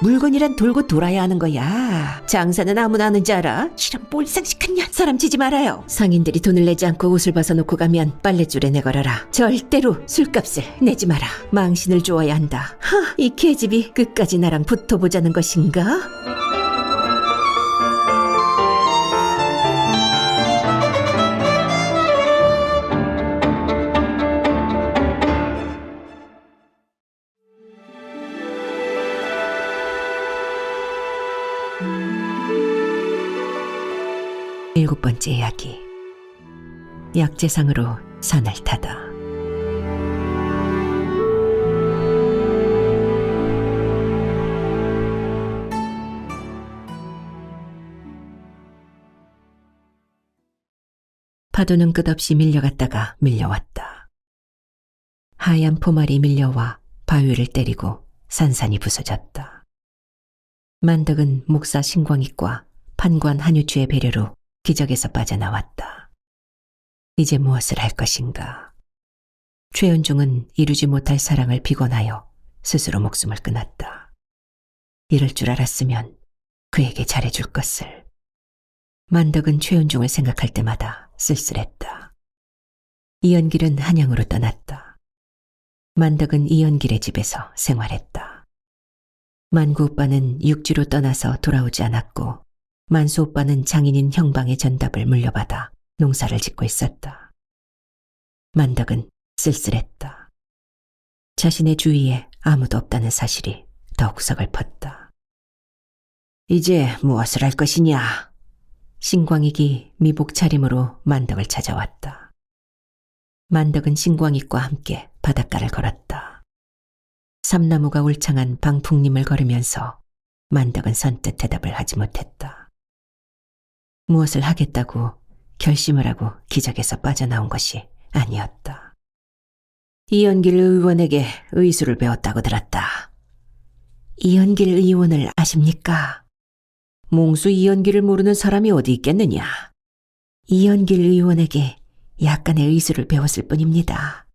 물건이란 돌고 돌아야 하는 거야. 장사는 아무나 하는 줄 알아? 이런 몰상식한 년. 사람 치지 말아요. 상인들이 돈을 내지 않고 옷을 벗어놓고 가면 빨랫줄에 내걸어라. 절대로 술값을 내지 마라. 망신을 주어야 한다. 이 계집이 끝까지 나랑 붙어보자는 것인가? 일곱 번째 이야기. 약재상으로 산을 타다. 파도는 끝없이 밀려갔다가 밀려왔다. 하얀 포말이 밀려와 바위를 때리고 산산이 부서졌다. 만덕은 목사 신광익과 판관 한유추의 배려로 기적에서 빠져나왔다. 이제 무엇을 할 것인가? 최연중은 이루지 못할 사랑을 비관하여 스스로 목숨을 끊었다. 이럴 줄 알았으면 그에게 잘해줄 것을. 만덕은 최연중을 생각할 때마다 쓸쓸했다. 이연길은 한양으로 떠났다. 만덕은 이연길의 집에서 생활했다. 만구 오빠는 육지로 떠나서 돌아오지 않았고 만수 오빠는 장인인 형방의 전답을 물려받아 농사를 짓고 있었다. 만덕은 쓸쓸했다. 자신의 주위에 아무도 없다는 사실이 더욱 서글펐다. 이제 무엇을 할 것이냐? 신광익이 미복 차림으로 만덕을 찾아왔다. 만덕은 신광익과 함께 바닷가를 걸었다. 삼나무가 울창한 방풍림을 걸으면서 만덕은 선뜻 대답을 하지 못했다. 무엇을 하겠다고 결심을 하고 기적에서 빠져나온 것이 아니었다. 이연길 의원에게 의술을 배웠다고 들었다. 이연길 의원을 아십니까? 몽수 이연길을 모르는 사람이 어디 있겠느냐? 이연길 의원에게 약간의 의술을 배웠을 뿐입니다.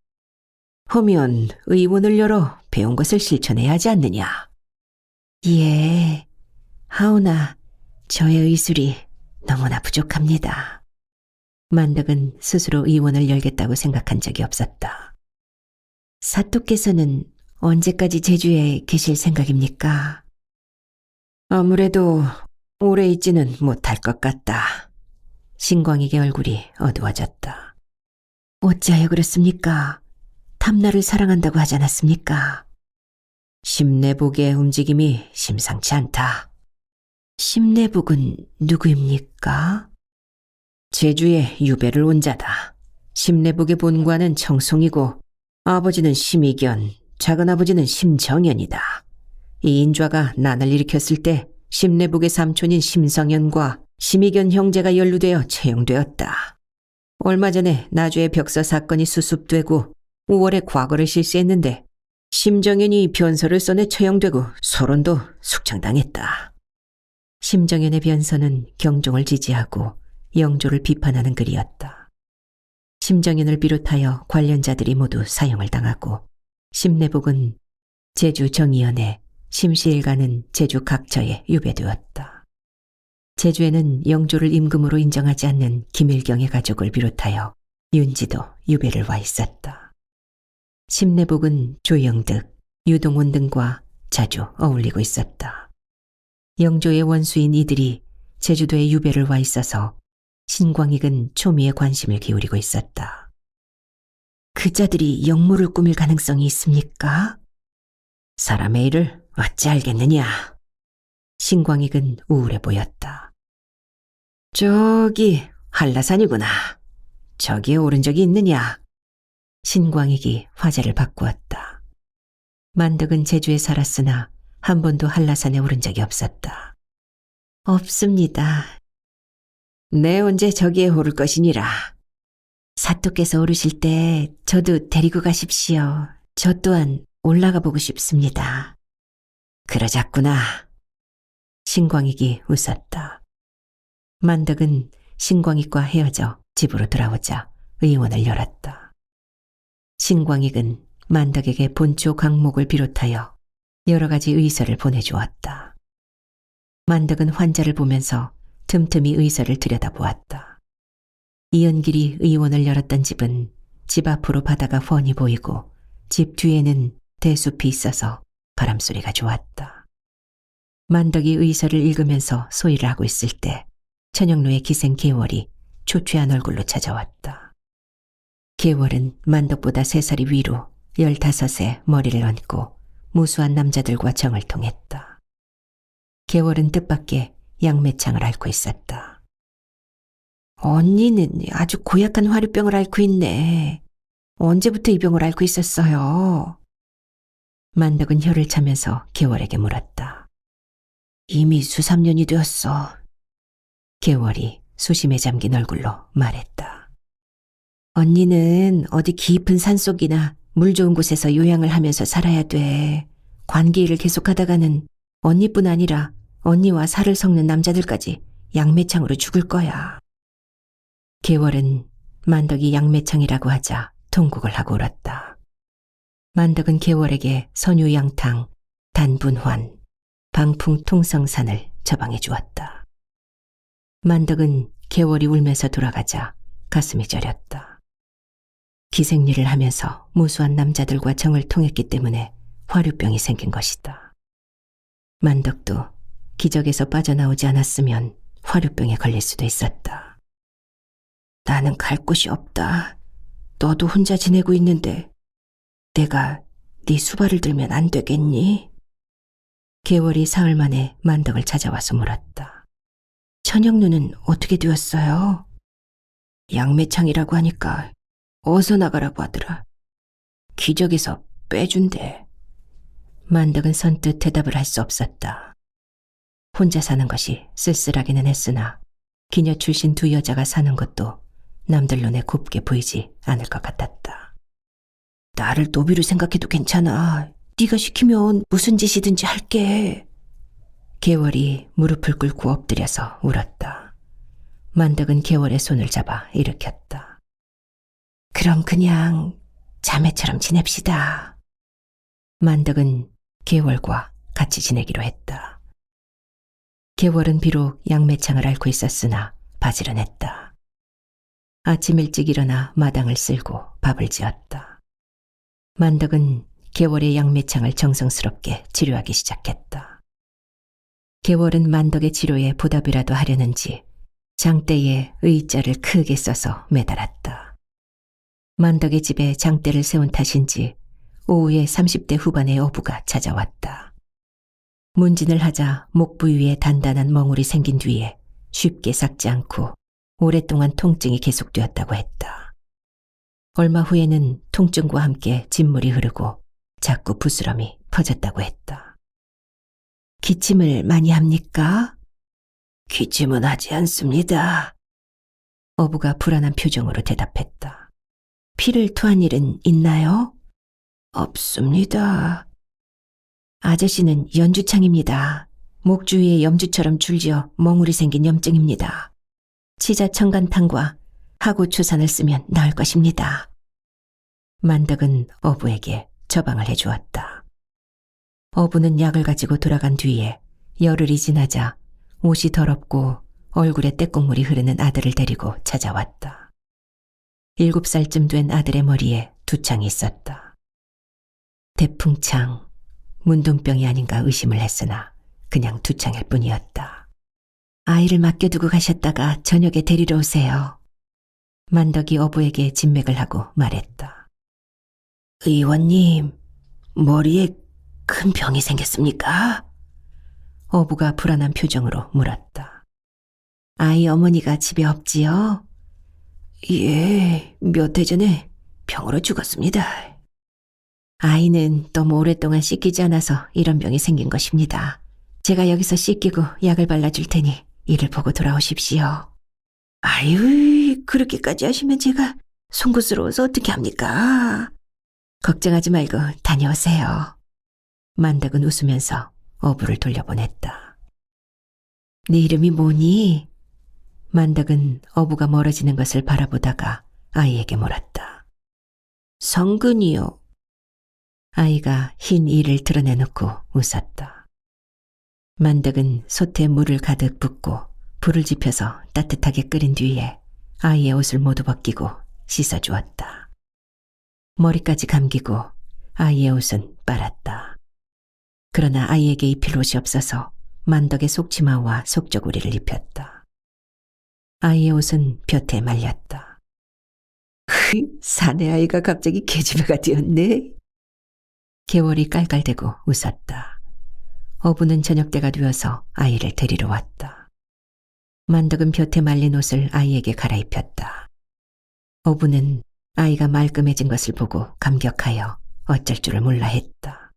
하면 의원을 열어 배운 것을 실천해야 하지 않느냐? 예, 하오나 저의 의술이 너무나 부족합니다. 만덕은 스스로 의원을 열겠다고 생각한 적이 없었다. 사또께서는 언제까지 제주에 계실 생각입니까? 아무래도 오래 있지는 못할 것 같다. 신광익의 얼굴이 어두워졌다. 어찌하여 그렇습니까? 탐나를 사랑한다고 하지 않았습니까? 심내복의 움직임이 심상치 않다. 심내복은 누구입니까? 제주에 유배를 온 자다. 심내복의 본관은 청송이고 아버지는 심의견, 작은아버지는 심정연이다. 이 인좌가 난을 일으켰을 때 심내복의 삼촌인 심성연과 심의견 형제가 연루되어 채용되었다. 얼마 전에 나주의 벽서 사건이 수습되고 5월에 과거를 실시했는데 심정연이 변서를 써내 처형되고 소론도 숙청당했다. 심정연의 변서는 경종을 지지하고 영조를 비판하는 글이었다. 심정연을 비롯하여 관련자들이 모두 사형을 당하고 심내복은 제주 정의연에, 심시일가는 제주 각처에 유배되었다. 제주에는 영조를 임금으로 인정하지 않는 김일경의 가족을 비롯하여 윤지도 유배를 와 있었다. 심내복은 조영득, 유동원 등과 자주 어울리고 있었다. 영조의 원수인 이들이 제주도에 유배를 와 있어서 신광익은 초미에 관심을 기울이고 있었다. 그 자들이 역모를 꾸밀 가능성이 있습니까? 사람의 일을 어찌 알겠느냐? 신광익은 우울해 보였다. 저기 한라산이구나. 저기에 오른 적이 있느냐? 신광익이 화제를 바꾸었다. 만덕은 제주에 살았으나 한 번도 한라산에 오른 적이 없었다. 없습니다. 내 언제 저기에 오를 것이니라. 사또께서 오르실 때 저도 데리고 가십시오. 저 또한 올라가 보고 싶습니다. 그러자꾸나. 신광익이 웃었다. 만덕은 신광익과 헤어져 집으로 돌아오자 의원을 열었다. 신광익은 만덕에게 본초 강목을 비롯하여 여러 가지 의서를 보내주었다. 만덕은 환자를 보면서 틈틈이 의서를 들여다보았다. 이연길이 의원을 열었던 집은 집 앞으로 바다가 훤히 보이고 집 뒤에는 대숲이 있어서 바람소리가 좋았다. 만덕이 의서를 읽으면서 소리를 하고 있을 때 천영로의 기생 계월이 초췌한 얼굴로 찾아왔다. 계월은 만덕보다 3살이 위로 15에 머리를 얹고 무수한 남자들과 정을 통했다. 계월은 뜻밖의 양매창을 앓고 있었다. 언니는 아주 고약한 화류병을 앓고 있네. 언제부터 이 병을 앓고 있었어요? 만덕은 혀를 차면서 계월에게 물었다. 이미 수삼 년이 되었어. 계월이 수심에 잠긴 얼굴로 말했다. 언니는 어디 깊은 산속이나 물 좋은 곳에서 요양을 하면서 살아야 돼. 관계일을 계속하다가는 언니뿐 아니라 언니와 살을 섞는 남자들까지 양매창으로 죽을 거야. 계월은 만덕이 양매창이라고 하자 통곡을 하고 울었다. 만덕은 계월에게 선유양탕, 단분환, 방풍통성산을 처방해 주었다. 만덕은 계월이 울면서 돌아가자 가슴이 저렸다. 기생일을 하면서 무수한 남자들과 정을 통했기 때문에 화류병이 생긴 것이다. 만덕도 기적에서 빠져나오지 않았으면 화류병에 걸릴 수도 있었다. 나는 갈 곳이 없다. 너도 혼자 지내고 있는데 내가 네 수발을 들면 안 되겠니? 계월이 사흘 만에 만덕을 찾아와서 물었다. 천영누는 어떻게 되었어요? 양매창이라고 하니까 어서 나가라고 하더라. 기적에서 빼준대. 만덕은 선뜻 대답을 할 수 없었다. 혼자 사는 것이 쓸쓸하기는 했으나 기녀 출신 두 여자가 사는 것도 남들 눈에 곱게 보이지 않을 것 같았다. 나를 노비로 생각해도 괜찮아. 네가 시키면 무슨 짓이든지 할게. 계월이 무릎을 꿇고 엎드려서 울었다. 만덕은 계월의 손을 잡아 일으켰다. 그럼 그냥 자매처럼 지냅시다. 만덕은 계월과 같이 지내기로 했다. 계월은 비록 양매창을 앓고 있었으나 바지런했다. 아침 일찍 일어나 마당을 쓸고 밥을 지었다. 만덕은 계월의 양매창을 정성스럽게 치료하기 시작했다. 계월은 만덕의 치료에 보답이라도 하려는지 장대에 의자를 크게 써서 매달았다. 만덕의 집에 장대를 세운 탓인지 오후에 30대 후반의 어부가 찾아왔다. 문진을 하자 목 부위에 단단한 멍울이 생긴 뒤에 쉽게 삭지 않고 오랫동안 통증이 계속되었다고 했다. 얼마 후에는 통증과 함께 진물이 흐르고 자꾸 부스럼이 퍼졌다고 했다. 기침을 많이 합니까? 기침은 하지 않습니다. 어부가 불안한 표정으로 대답했다. 피를 토한 일은 있나요? 없습니다. 아저씨는 연주창입니다. 목 주위에 염주처럼 줄지어 멍울이 생긴 염증입니다. 치자청간탕과 하고초산을 쓰면 나을 것입니다. 만덕은 어부에게 처방을 해주었다. 어부는 약을 가지고 돌아간 뒤에 열흘이 지나자 옷이 더럽고 얼굴에 떼국물이 흐르는 아들을 데리고 찾아왔다. 7살쯤 된 아들의 머리에 두창이 있었다. 대풍창, 문둥병이 아닌가 의심을 했으나 그냥 두창일 뿐이었다. 아이를 맡겨두고 가셨다가 저녁에 데리러 오세요. 만덕이 어부에게 진맥을 하고 말했다. 의원님, 머리에 큰 병이 생겼습니까? 어부가 불안한 표정으로 물었다. 아이 어머니가 집에 없지요? 예, 몇 해 전에 병으로 죽었습니다. 아이는 너무 오랫동안 씻기지 않아서 이런 병이 생긴 것입니다. 제가 여기서 씻기고 약을 발라줄 테니 이를 보고 돌아오십시오. 아유, 그렇게까지 하시면 제가 송구스러워서 어떻게 합니까? 걱정하지 말고 다녀오세요. 만덕은 웃으면서 어부를 돌려보냈다. 네 이름이 뭐니? 만덕은 어부가 멀어지는 것을 바라보다가 아이에게 물었다. 성근이요. 아이가 흰 이를 드러내놓고 웃었다. 만덕은 솥에 물을 가득 붓고 불을 지펴서 따뜻하게 끓인 뒤에 아이의 옷을 모두 벗기고 씻어주었다. 머리까지 감기고 아이의 옷은 빨았다. 그러나 아이에게 입힐 옷이 없어서 만덕의 속치마와 속저고리를 입혔다. 아이의 옷은 볕에 말렸다. 사내 아이가 갑자기 계집애가 되었네. 개월이 깔깔대고 웃었다. 어부는 저녁때가 되어서 아이를 데리러 왔다. 만덕은 볕에 말린 옷을 아이에게 갈아입혔다. 어부는 아이가 말끔해진 것을 보고 감격하여 어쩔 줄을 몰라 했다.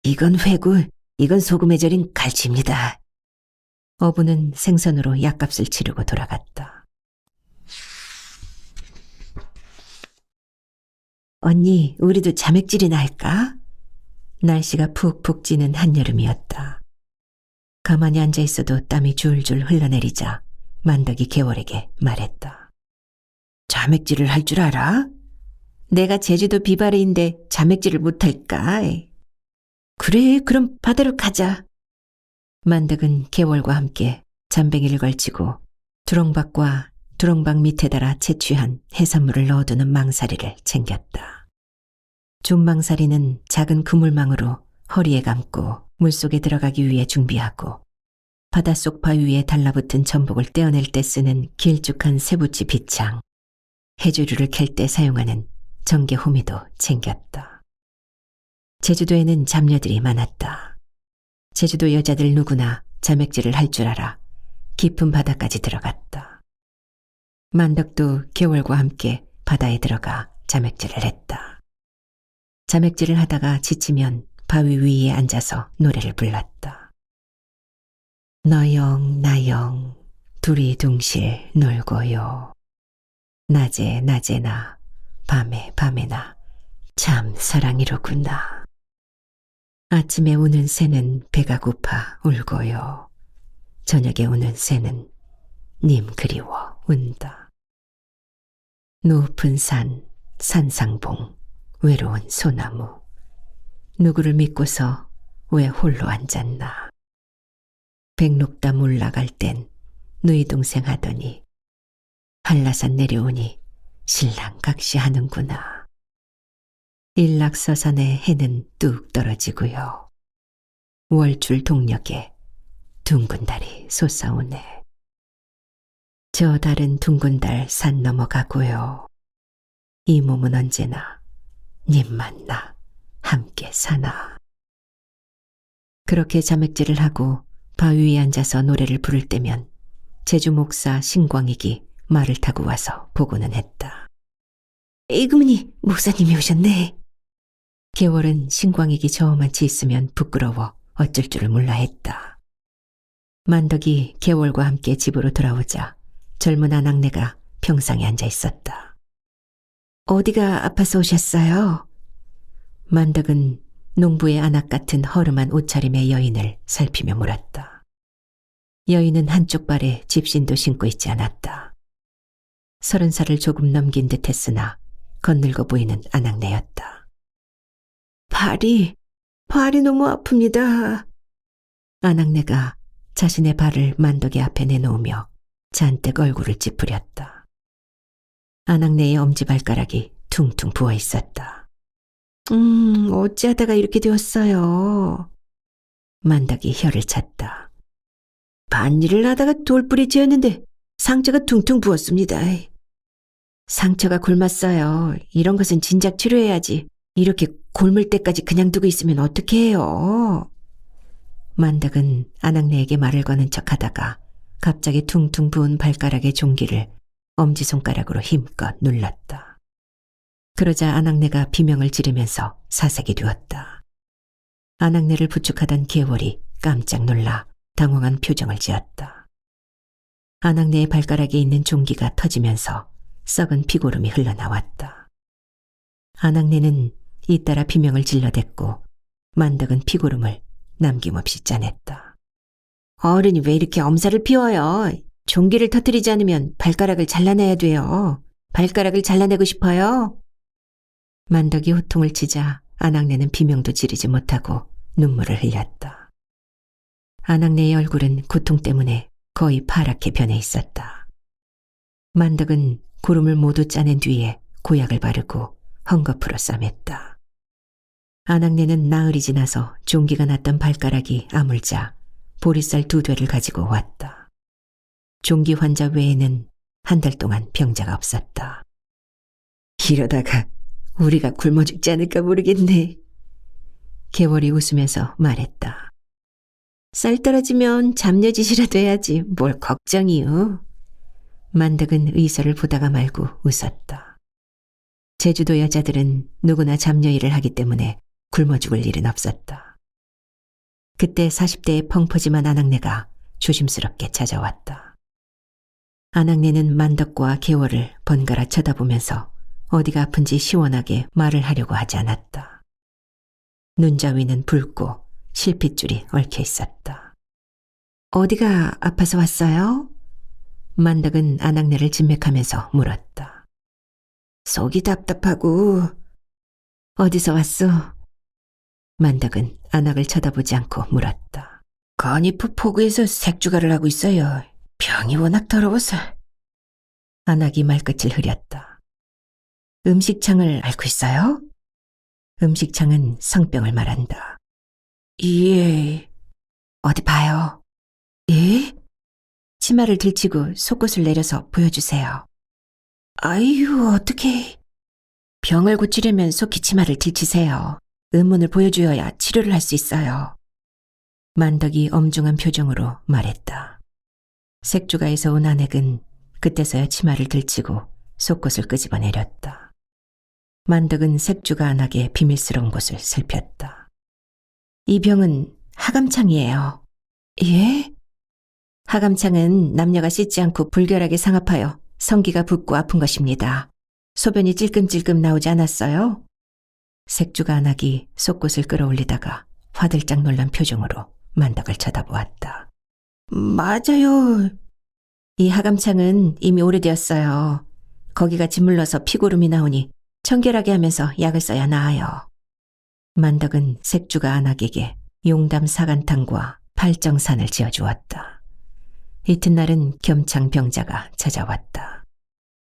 이건 회구, 이건 소금에 절인 갈치입니다. 어부는 생선으로 약값을 치르고 돌아갔다. 언니, 우리도 자맥질이나 할까? 날씨가 푹푹 찌는 한여름이었다. 가만히 앉아 있어도 땀이 줄줄 흘러내리자 만덕이 개월에게 말했다. 자맥질을 할 줄 알아? 내가 제주도 비바리인데 자맥질을 못할까? 그래, 그럼 바다로 가자. 만덕은 개월과 함께 잠뱅이를 걸치고 두렁박과 두렁박 밑에 달아 채취한 해산물을 넣어두는 망사리를 챙겼다. 준망사리는 작은 그물망으로 허리에 감고 물속에 들어가기 위해 준비하고 바닷속 바위 위에 달라붙은 전복을 떼어낼 때 쓰는 길쭉한 쇠붙이 비창, 해조류를 캘 때 사용하는 정개 호미도 챙겼다. 제주도에는 잡녀들이 많았다. 제주도 여자들 누구나 자맥질을 할 줄 알아 깊은 바다까지 들어갔다. 만덕도 개월과 함께 바다에 들어가 자맥질을 했다. 자맥질을 하다가 지치면 바위 위에 앉아서 노래를 불렀다. 너영 나영 둘이 둥실 놀고요. 낮에 낮에나 밤에 밤에나 참 사랑이로구나. 아침에 우는 새는 배가 고파 울고요. 저녁에 우는 새는 님 그리워 운다. 높은 산, 산상봉, 외로운 소나무. 누구를 믿고서 왜 홀로 앉았나. 백록담 올라갈 땐 누이 동생 하더니 한라산 내려오니 신랑 각시하는구나. 일락서산의 해는 뚝 떨어지고요. 월출 동력에 둥근 달이 솟아오네. 저 달은 둥근 달 산 넘어가고요. 이 몸은 언제나 님 만나 함께 사나. 그렇게 자맥질을 하고 바위 위에 앉아서 노래를 부를 때면 제주 목사 신광익이 말을 타고 와서 보고는 했다. 이금니 목사님이 오셨네. 개월은 신광익이 저만치 있으면 부끄러워 어쩔 줄을 몰라 했다. 만덕이 개월과 함께 집으로 돌아오자 젊은 아낙네가 평상에 앉아 있었다. 어디가 아파서 오셨어요? 만덕은 농부의 아낙 같은 허름한 옷차림의 여인을 살피며 물었다. 여인은 한쪽 발에 집신도 신고 있지 않았다. 30살을 조금 넘긴 듯 했으나 건늙어 보이는 아낙네였다. 발이 너무 아픕니다. 아낙네가 자신의 발을 만덕의 앞에 내놓으며 잔뜩 얼굴을 찌푸렸다. 아낙네의 엄지발가락이 퉁퉁 부어 있었다. 어찌하다가 이렇게 되었어요? 만덕이 혀를 찼다. 밭일을 하다가 돌불이 튀었는데 상처가 퉁퉁 부었습니다. 상처가 굶었어요. 이런 것은 진작 치료해야지. 이렇게 곪을 때까지 그냥 두고 있으면 어떻게 해요? 만덕은 아낙네에게 말을 거는 척하다가 갑자기 퉁퉁 부은 발가락의 종기를 엄지손가락으로 힘껏 눌렀다. 그러자 아낙네가 비명을 지르면서 사색이 되었다. 아낙네를 부축하던 개월이 깜짝 놀라 당황한 표정을 지었다. 아낙네의 발가락에 있는 종기가 터지면서 썩은 피고름이 흘러나왔다. 아낙네는 잇따라 비명을 질러댔고 만덕은 피고름을 남김없이 짜냈다. 어른이 왜 이렇게 엄살을 피워요? 종기를 터뜨리지 않으면 발가락을 잘라내야 돼요. 발가락을 잘라내고 싶어요? 만덕이 호통을 치자 안악내는 비명도 지르지 못하고 눈물을 흘렸다. 안악내의 얼굴은 고통 때문에 거의 파랗게 변해 있었다. 만덕은 고름을 모두 짜낸 뒤에 고약을 바르고 헝겊으로 싸맸다. 안악내는 나흘이 지나서 종기가 났던 발가락이 아물자 보리쌀 2되를 가지고 왔다. 종기 환자 외에는 한 달 동안 병자가 없었다. 이러다가 우리가 굶어 죽지 않을까 모르겠네. 개월이 웃으면서 말했다. 쌀 떨어지면 잡녀짓이라도 해야지 뭘 걱정이요. 만덕은 의서를 보다가 말고 웃었다. 제주도 여자들은 누구나 잡녀일을 하기 때문에 굶어 죽을 일은 없었다. 그때 40대의 펑퍼짐한 안악내가 조심스럽게 찾아왔다. 안악내는 만덕과 개월을 번갈아 쳐다보면서 어디가 아픈지 시원하게 말을 하려고 하지 않았다. 눈자 위는 붉고 실핏줄이 얽혀 있었다. 어디가 아파서 왔어요? 만덕은 안악내를 진맥하면서 물었다. 속이 답답하고. 어디서 왔어? 만덕은 안악을 쳐다보지 않고 물었다. 건이프 포구에서 색주가를 하고 있어요. 병이 워낙 더러워서. 안악이 말끝을 흐렸다. 음식창을 앓고 있어요? 음식창은 성병을 말한다. 예. 어디 봐요. 예? 치마를 들치고 속옷을 내려서 보여주세요. 아유, 어떡해. 병을 고치려면 속히 치마를 들치세요. 음문을 보여주어야 치료를 할 수 있어요. 만덕이 엄중한 표정으로 말했다. 색주가에서 온 안액은 그때서야 치마를 들치고 속옷을 끄집어내렸다. 만덕은 색주가 안악의 비밀스러운 곳을 살폈다. 이 병은 하감창이에요. 예? 하감창은 남녀가 씻지 않고 불결하게 상합하여 성기가 붓고 아픈 것입니다. 소변이 찔끔찔끔 나오지 않았어요? 색주가 안악이 속옷을 끌어올리다가 화들짝 놀란 표정으로 만덕을 쳐다보았다. 맞아요. 이 하감창은 이미 오래되었어요. 거기가 짓물러서 피고름이 나오니 청결하게 하면서 약을 써야 나아요. 만덕은 색주가 안악에게 용담 사간탕과 팔정산을 지어주었다. 이튿날은 겸창 병자가 찾아왔다.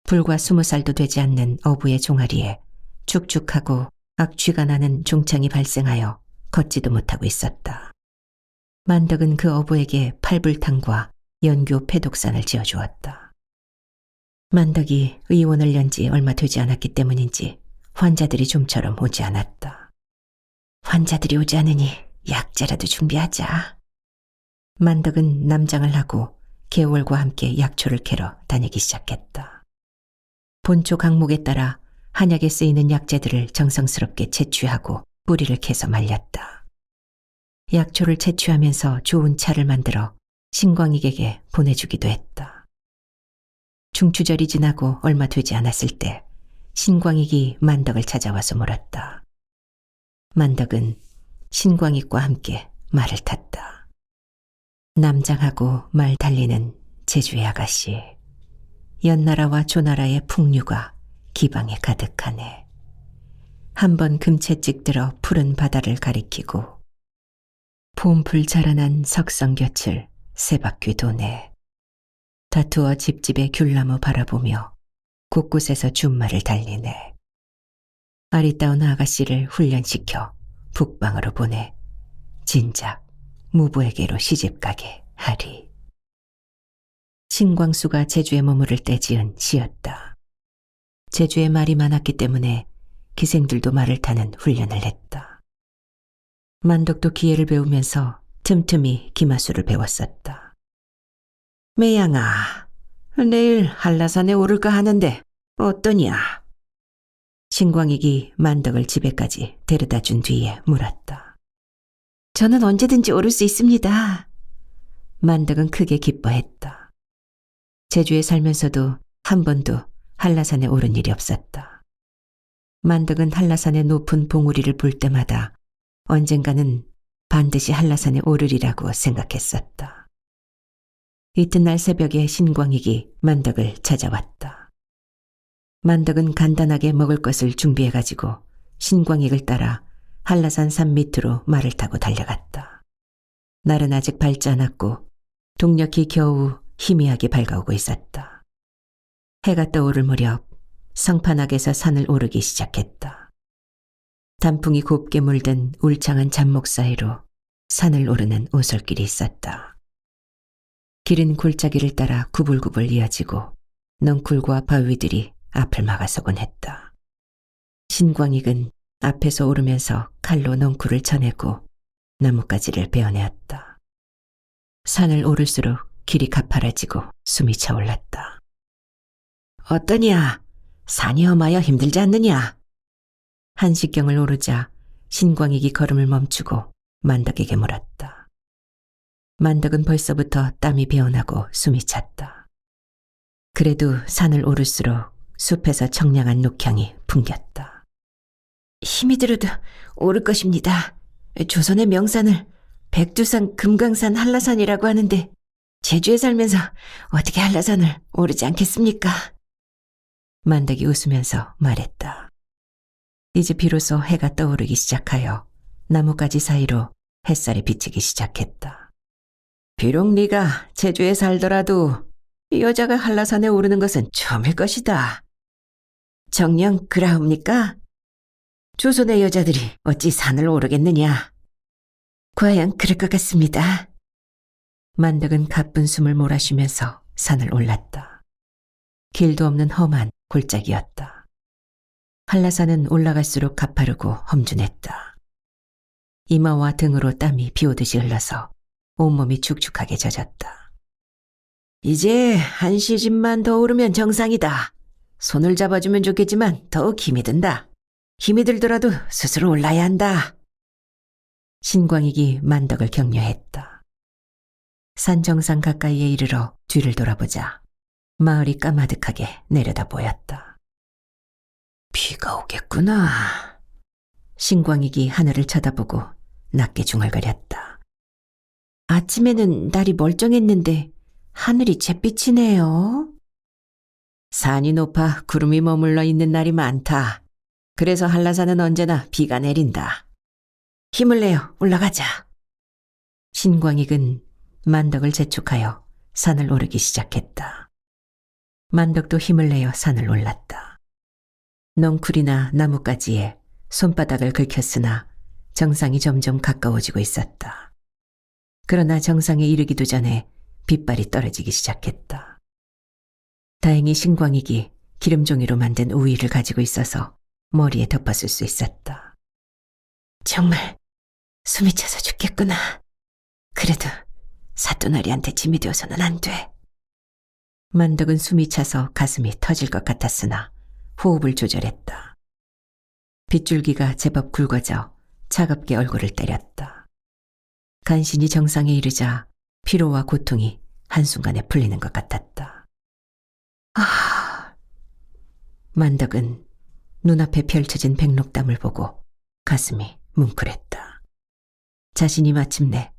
불과 20살도 되지 않는 어부의 종아리에 축축하고 악취가 나는 종창이 발생하여 걷지도 못하고 있었다. 만덕은 그 어부에게 팔불탕과 연교 폐독산을 지어주었다. 만덕이 의원을 연 지 얼마 되지 않았기 때문인지 환자들이 좀처럼 오지 않았다. 환자들이 오지 않으니 약재라도 준비하자. 만덕은 남장을 하고 개월과 함께 약초를 캐러 다니기 시작했다. 본초 강목에 따라 한약에 쓰이는 약재들을 정성스럽게 채취하고 뿌리를 캐서 말렸다. 약초를 채취하면서 좋은 차를 만들어 신광익에게 보내주기도 했다. 중추절이 지나고 얼마 되지 않았을 때 신광익이 만덕을 찾아와서 물었다. 만덕은 신광익과 함께 말을 탔다. 남장하고 말 달리는 제주의 아가씨. 연나라와 조나라의 풍류가 기방에 가득하네. 한번 금채 찍들어 푸른 바다를 가리키고 봄풀 자라난 석성곁을 세 바퀴 도네. 다투어 집집의 귤나무 바라보며 곳곳에서 준말을 달리네. 아리따운 아가씨를 훈련시켜 북방으로 보내 진작 무부에게로 시집가게 하리. 신광수가 제주에 머무를 때 지은 시였다. 제주에 말이 많았기 때문에 기생들도 말을 타는 훈련을 했다. 만덕도 기회를 배우면서 틈틈이 기마수를 배웠었다. 매양아, 내일 한라산에 오를까 하는데 어떠냐? 신광익이 만덕을 집에까지 데려다 준 뒤에 물었다. 저는 언제든지 오를 수 있습니다. 만덕은 크게 기뻐했다. 제주에 살면서도 한 번도 한라산에 오른 일이 없었다. 만덕은 한라산의 높은 봉우리를 볼 때마다 언젠가는 반드시 한라산에 오르리라고 생각했었다. 이튿날 새벽에 신광익이 만덕을 찾아왔다. 만덕은 간단하게 먹을 것을 준비해가지고 신광익을 따라 한라산 산 밑으로 말을 타고 달려갔다. 날은 아직 밝지 않았고 동력이 겨우 희미하게 밝아오고 있었다. 해가 떠오를 무렵 성판악에서 산을 오르기 시작했다. 단풍이 곱게 물든 울창한 잡목 사이로 산을 오르는 오솔길이 있었다. 길은 골짜기를 따라 구불구불 이어지고 넝쿨과 바위들이 앞을 막아서곤 했다. 신광익은 앞에서 오르면서 칼로 넝쿨을 쳐내고 나뭇가지를 베어내었다. 산을 오를수록 길이 가파라지고 숨이 차올랐다. 어떠냐? 산이 험하여 힘들지 않느냐? 한식경을 오르자 신광익이 걸음을 멈추고 만덕에게 물었다. 만덕은 벌써부터 땀이 배어나고 숨이 찼다. 그래도 산을 오를수록 숲에서 청량한 녹향이 풍겼다. 힘이 들어도 오를 것입니다. 조선의 명산을 백두산, 금강산, 한라산이라고 하는데 제주에 살면서 어떻게 한라산을 오르지 않겠습니까? 만덕이 웃으면서 말했다. 이제 비로소 해가 떠오르기 시작하여 나뭇가지 사이로 햇살이 비치기 시작했다. 비록 네가 제주에 살더라도 이 여자가 한라산에 오르는 것은 처음일 것이다. 정녕 그라옵니까? 조선의 여자들이 어찌 산을 오르겠느냐? 과연 그럴 것 같습니다. 만덕은 가쁜 숨을 몰아쉬면서 산을 올랐다. 길도 없는 험한 골짜기였다. 한라산은 올라갈수록 가파르고 험준했다. 이마와 등으로 땀이 비오듯이 흘러서 온몸이 축축하게 젖었다. 이제 한 시집만 더 오르면 정상이다. 손을 잡아주면 좋겠지만 더욱 힘이 든다. 힘이 들더라도 스스로 올라야 한다. 신광익이 만덕을 격려했다. 산 정상 가까이에 이르러 뒤를 돌아보자 마을이 까마득하게 내려다 보였다. 비가 오겠구나. 신광익이 하늘을 쳐다보고 낮게 중얼거렸다. 아침에는 날이 멀쩡했는데 하늘이 잿빛이네요. 산이 높아 구름이 머물러 있는 날이 많다. 그래서 한라산은 언제나 비가 내린다. 힘을 내어 올라가자. 신광익은 만덕을 재촉하여 산을 오르기 시작했다. 만덕도 힘을 내어 산을 올랐다. 넝쿨이나 나뭇가지에 손바닥을 긁혔으나 정상이 점점 가까워지고 있었다. 그러나 정상에 이르기도 전에 빗발이 떨어지기 시작했다. 다행히 신광익이 기름종이로 만든 우위를 가지고 있어서 머리에 덮었을 수 있었다. 정말 숨이 차서 죽겠구나. 그래도 사또나리한테 짐이 되어서는 안 돼. 만덕은 숨이 차서 가슴이 터질 것 같았으나 호흡을 조절했다. 빗줄기가 제법 굵어져 차갑게 얼굴을 때렸다. 간신히 정상에 이르자 피로와 고통이 한순간에 풀리는 것 같았다. 만덕은 눈앞에 펼쳐진 백록담을 보고 가슴이 뭉클했다. 자신이 마침내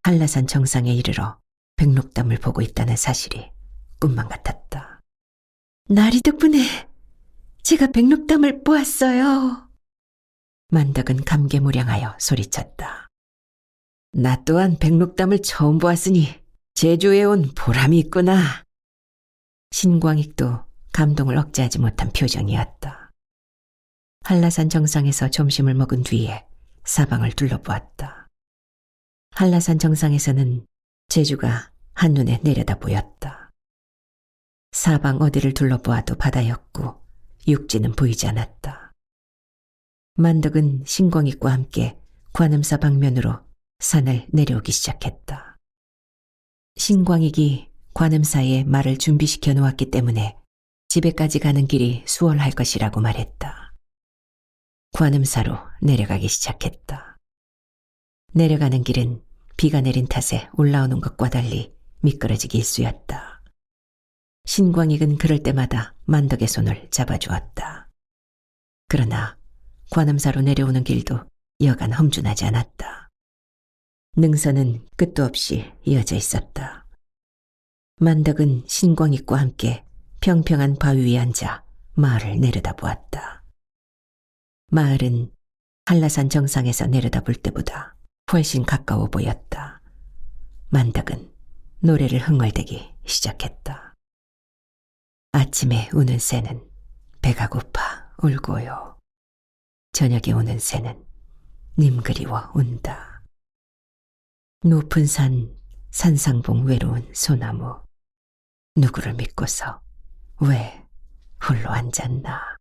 한라산 정상에 이르러 백록담을 보고 있다는 사실이 꿈만 같았다. 나리 덕분에 제가 백록담을 보았어요. 만덕은 감개무량하여 소리쳤다. 나 또한 백록담을 처음 보았으니 제주에 온 보람이 있구나. 신광익도 감동을 억제하지 못한 표정이었다. 한라산 정상에서 점심을 먹은 뒤에 사방을 둘러보았다. 한라산 정상에서는 제주가 한눈에 내려다 보였다. 사방 어디를 둘러보아도 바다였고 육지는 보이지 않았다. 만덕은 신광익과 함께 관음사 방면으로 산을 내려오기 시작했다. 신광익이 관음사에 말을 준비시켜 놓았기 때문에 집에까지 가는 길이 수월할 것이라고 말했다. 관음사로 내려가기 시작했다. 내려가는 길은 비가 내린 탓에 올라오는 것과 달리 미끄러지기 일쑤였다. 신광익은 그럴 때마다 만덕의 손을 잡아주었다. 그러나 관음사로 내려오는 길도 여간 험준하지 않았다. 능선은 끝도 없이 이어져 있었다. 만덕은 신광익과 함께 평평한 바위 위에 앉아 마을을 내려다보았다. 마을은 한라산 정상에서 내려다볼 때보다 훨씬 가까워 보였다. 만덕은 노래를 흥얼대기 시작했다. 아침에 우는 새는 배가 고파 울고요. 저녁에 우는 새는 님 그리워 운다. 높은 산 산상봉 외로운 소나무, 누구를 믿고서 왜 홀로 앉았나.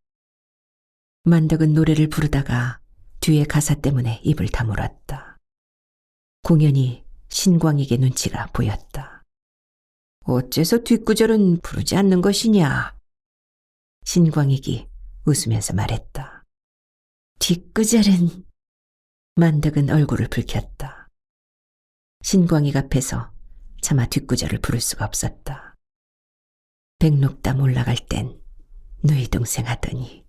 만덕은 노래를 부르다가 뒤에 가사 때문에 입을 다물었다. 공연히 신광익의 눈치가 보였다. 어째서 뒷구절은 부르지 않는 것이냐? 신광익이 웃으면서 말했다. 뒷구절은... 만덕은 얼굴을 붉혔다. 신광익 앞에서 차마 뒷구절을 부를 수가 없었다. 백록담 올라갈 땐 누이 동생 하더니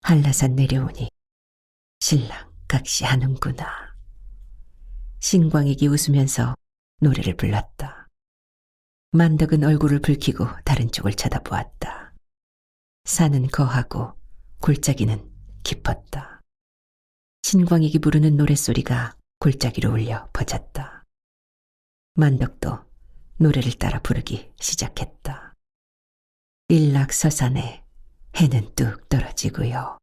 한라산 내려오니 신랑 각시하는구나. 신광익이 웃으면서 노래를 불렀다. 만덕은 얼굴을 붉히고 다른 쪽을 쳐다보았다. 산은 거하고 골짜기는 깊었다. 신광익이 부르는 노랫소리가 골짜기로 울려 퍼졌다. 만덕도 노래를 따라 부르기 시작했다. 일락서산에 해는 뚝 떨어지고요.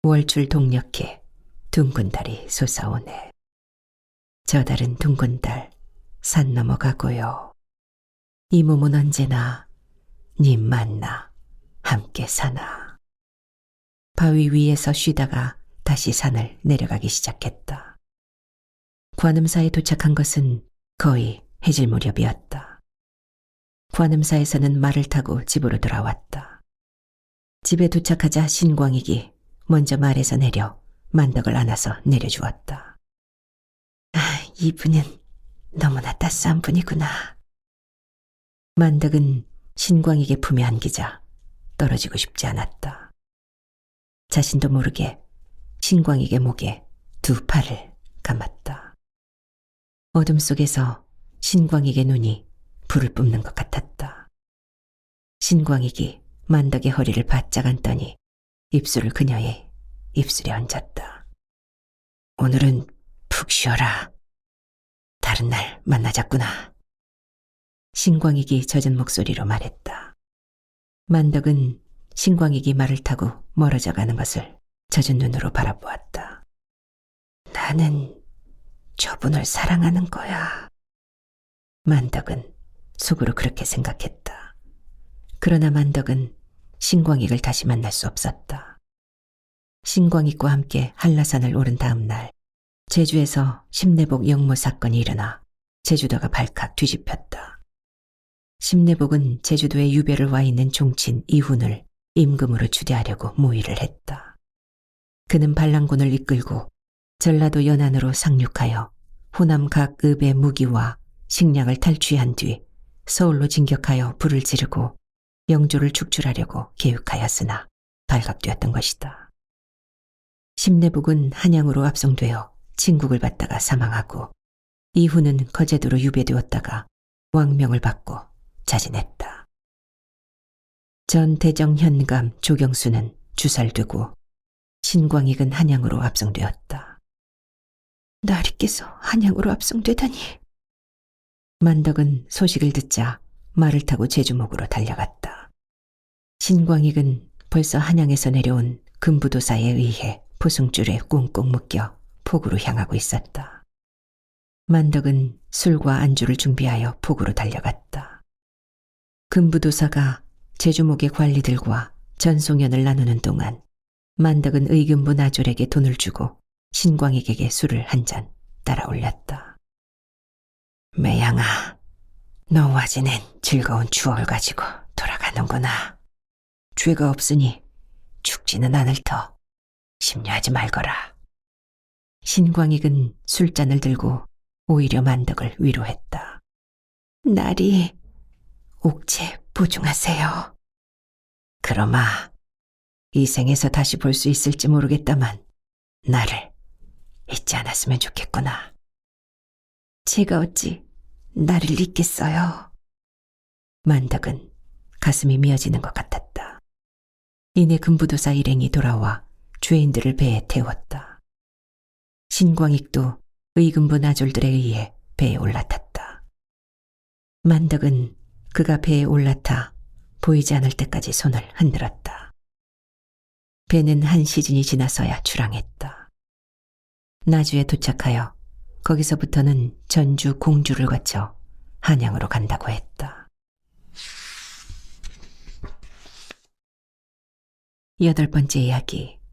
월출 동력해 둥근 달이 솟아오네. 저 달은 둥근 달 산 넘어가고요. 이 몸은 언제나 님 만나 함께 사나. 바위 위에서 쉬다가 다시 산을 내려가기 시작했다. 관음사에 도착한 것은 거의 해질 무렵이었다. 관음사에서는 말을 타고 집으로 돌아왔다. 집에 도착하자 신광익이 먼저 말에서 내려 만덕을 안아서 내려주었다. 이분은 너무나 따스한 분이구나. 만덕은 신광익의 품에 안기자 떨어지고 싶지 않았다. 자신도 모르게 신광익의 목에 두 팔을 감았다. 어둠 속에서 신광익의 눈이 불을 뿜는 것 같았다. 신광익이 만덕의 허리를 바짝 안더니 입술을 그녀의 입술에 얹었다. 오늘은 푹 쉬어라. 다른 날 만나자꾸나. 신광익이 젖은 목소리로 말했다. 만덕은 신광익이 말을 타고 멀어져 가는 것을 젖은 눈으로 바라보았다. 나는 저분을 사랑하는 거야. 만덕은 속으로 그렇게 생각했다. 그러나 만덕은 신광익을 다시 만날 수 없었다. 신광익과 함께 한라산을 오른 다음 날 제주에서 심내복 영모 사건이 일어나 제주도가 발칵 뒤집혔다. 심내복은 제주도에 유배를 와 있는 종친 이훈을 임금으로 추대하려고 모의를 했다. 그는 반란군을 이끌고 전라도 연안으로 상륙하여 호남 각 읍의 무기와 식량을 탈취한 뒤 서울로 진격하여 불을 지르고 영조를 축출하려고 계획하였으나 발각되었던 것이다. 심내복은 한양으로 압송되어 진국을 받다가 사망하고 이후는 거제도로 유배되었다가 왕명을 받고 자진했다. 전 대정 현감 조경수는 주살되고 신광익은 한양으로 압송되었다. 나리께서 한양으로 압송되다니. 만덕은 소식을 듣자 말을 타고 제주목으로 달려갔다. 신광익은 벌써 한양에서 내려온 금부도사에 의해 포승줄에 꽁꽁 묶여 포구로 향하고 있었다. 만덕은 술과 안주를 준비하여 포구로 달려갔다. 금부도사가 제주목의 관리들과 전송연을 나누는 동안 만덕은 의금부 나졸에게 돈을 주고 신광익에게 술을 한 잔 따라 올렸다. 매양아, 너와 지낸 즐거운 추억을 가지고 돌아가는구나. 죄가 없으니 죽지는 않을 터 심려하지 말거라. 신광익은 술잔을 들고 오히려 만덕을 위로했다. 나리, 옥체 보중하세요. 그러마, 이 생에서 다시 볼 수 있을지 모르겠다만 나를 잊지 않았으면 좋겠구나. 제가 어찌 나를 잊겠어요. 만덕은 가슴이 미어지는 것 같았다. 이내 금부도사 일행이 돌아와 죄인들을 배에 태웠다. 신광익도 의금부 나졸들에 의해 배에 올라탔다. 만덕은 그가 배에 올라타 보이지 않을 때까지 손을 흔들었다. 배는 한 시즌이 지나서야 출항했다. 나주에 도착하여 거기서부터는 전주 공주를 거쳐 한양으로 간다고 했다. 8번째 이야기,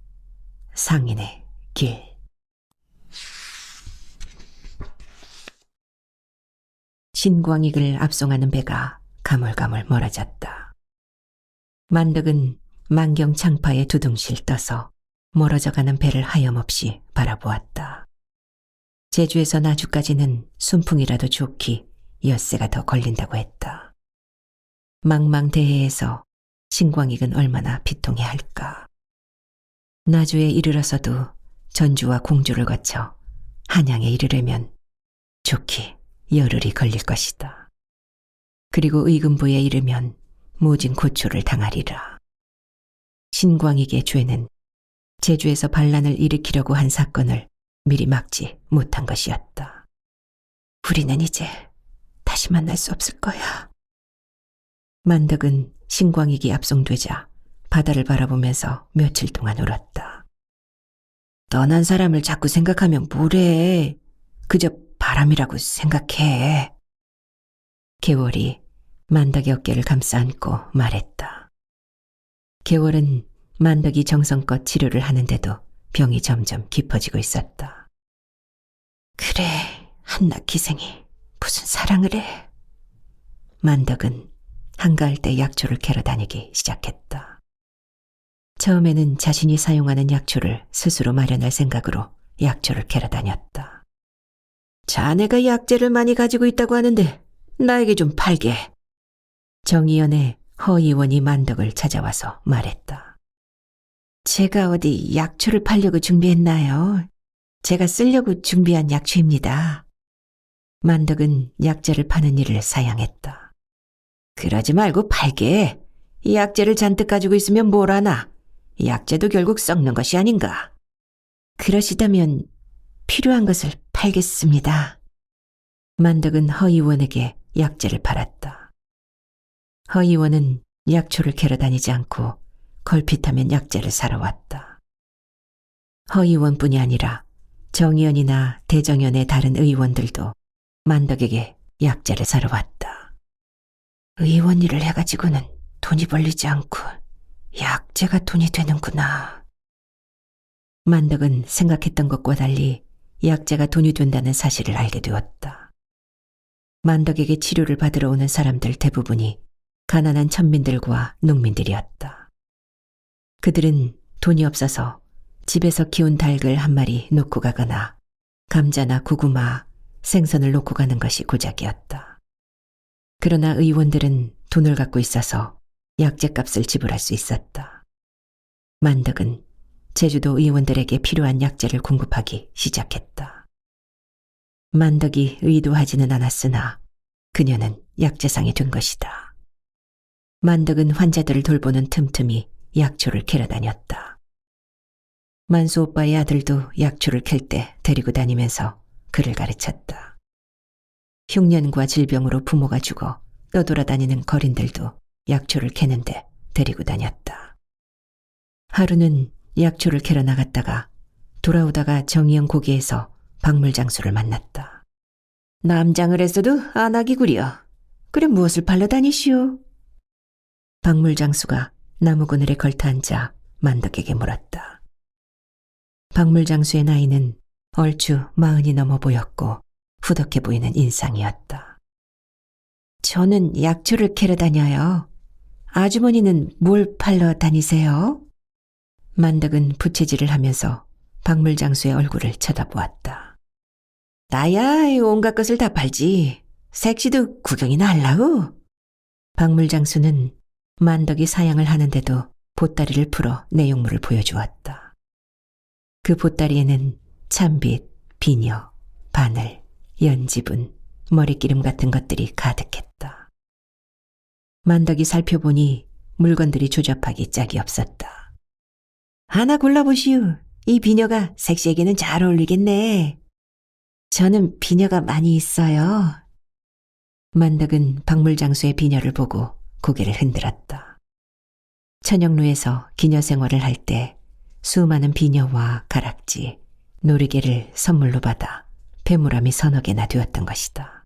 상인의 길. 신광익을 압송하는 배가 가물가물 멀어졌다. 만덕은 만경창파에 두둥실 떠서 멀어져가는 배를 하염없이 바라보았다. 제주에서 나주까지는 순풍이라도 좋기 엿새가 더 걸린다고 했다. 망망대해에서 신광익은 얼마나 비통해할까. 나주에 이르러서도 전주와 공주를 거쳐 한양에 이르려면 좋기 열흘이 걸릴 것이다. 그리고 의금부에 이르면 모진 고초를 당하리라. 신광익의 죄는 제주에서 반란을 일으키려고 한 사건을 미리 막지 못한 것이었다. 우리는 이제 다시 만날 수 없을 거야. 만덕은 신광익이 압송되자 바다를 바라보면서 며칠 동안 울었다. 떠난 사람을 자꾸 생각하면 뭐래. 그저 바람이라고 생각해. 개월이 만덕의 어깨를 감싸 안고 말했다. 개월은 만덕이 정성껏 치료를 하는데도 병이 점점 깊어지고 있었다. 그래, 한낱 기생이 무슨 사랑을 해. 만덕은 한가할 때 약초를 캐러 다니기 시작했다. 처음에는 자신이 사용하는 약초를 스스로 마련할 생각으로 약초를 캐러 다녔다. 자네가 약재를 많이 가지고 있다고 하는데 나에게 좀 팔게. 정의연의 허 의원이 만덕을 찾아와서 말했다. 제가 어디 약초를 팔려고 준비했나요? 제가 쓰려고 준비한 약초입니다. 만덕은 약재를 파는 일을 사양했다. 그러지 말고 팔게. 이 약재를 잔뜩 가지고 있으면 뭘 하나. 약재도 결국 썩는 것이 아닌가. 그러시다면 필요한 것을 팔겠습니다. 만덕은 허 의원에게 약재를 팔았다. 허 의원은 약초를 캐러 다니지 않고 걸핏하면 약재를 사러 왔다. 허 의원뿐이 아니라 정의연이나 대정연의 다른 의원들도 만덕에게 약재를 사러 왔다. 의원 일을 해가지고는 돈이 벌리지 않고 약재가 돈이 되는구나. 만덕은 생각했던 것과 달리 약재가 돈이 된다는 사실을 알게 되었다. 만덕에게 치료를 받으러 오는 사람들 대부분이 가난한 천민들과 농민들이었다. 그들은 돈이 없어서 집에서 키운 닭을 한 마리 놓고 가거나 감자나 고구마, 생선을 놓고 가는 것이 고작이었다. 그러나 의원들은 돈을 갖고 있어서 약재값을 지불할 수 있었다. 만덕은 제주도 의원들에게 필요한 약재를 공급하기 시작했다. 만덕이 의도하지는 않았으나 그녀는 약재상이 된 것이다. 만덕은 환자들을 돌보는 틈틈이 약초를 캐러 다녔다. 만수 오빠의 아들도 약초를 캘 때 데리고 다니면서 그를 가르쳤다. 흉년과 질병으로 부모가 죽어 떠돌아다니는 거린들도 약초를 캐는데 데리고 다녔다. 하루는 약초를 캐러 나갔다가 돌아오다가 정의영 고개에서 박물장수를 만났다. 남장을 했어도 안하기구려. 그래 무엇을 팔러 다니시오? 박물장수가 나무 그늘에 걸터앉아 만덕에게 물었다. 박물장수의 나이는 얼추 40이 넘어 보였고 후덕해 보이는 인상이었다. 저는 약초를 캐러 다녀요. 아주머니는 뭘 팔러 다니세요? 만덕은 부채질을 하면서 박물장수의 얼굴을 쳐다보았다. 나야 온갖 것을 다 팔지. 색시도 구경이나 할라우? 박물장수는 만덕이 사양을 하는데도 보따리를 풀어 내용물을 보여주었다. 그 보따리에는 참빗, 비녀, 바늘, 연지분, 머리기름 같은 것들이 가득했다. 만덕이 살펴보니 물건들이 조잡하기 짝이 없었다. 하나 골라보시오. 이 비녀가 섹시에게는 잘 어울리겠네. 저는 비녀가 많이 있어요. 만덕은 박물장수의 비녀를 보고 고개를 흔들었다. 천영루에서 기녀 생활을 할 때 수많은 비녀와 가락지, 놀이개를 선물로 받아 배무람이 서너 개나 되었던 것이다.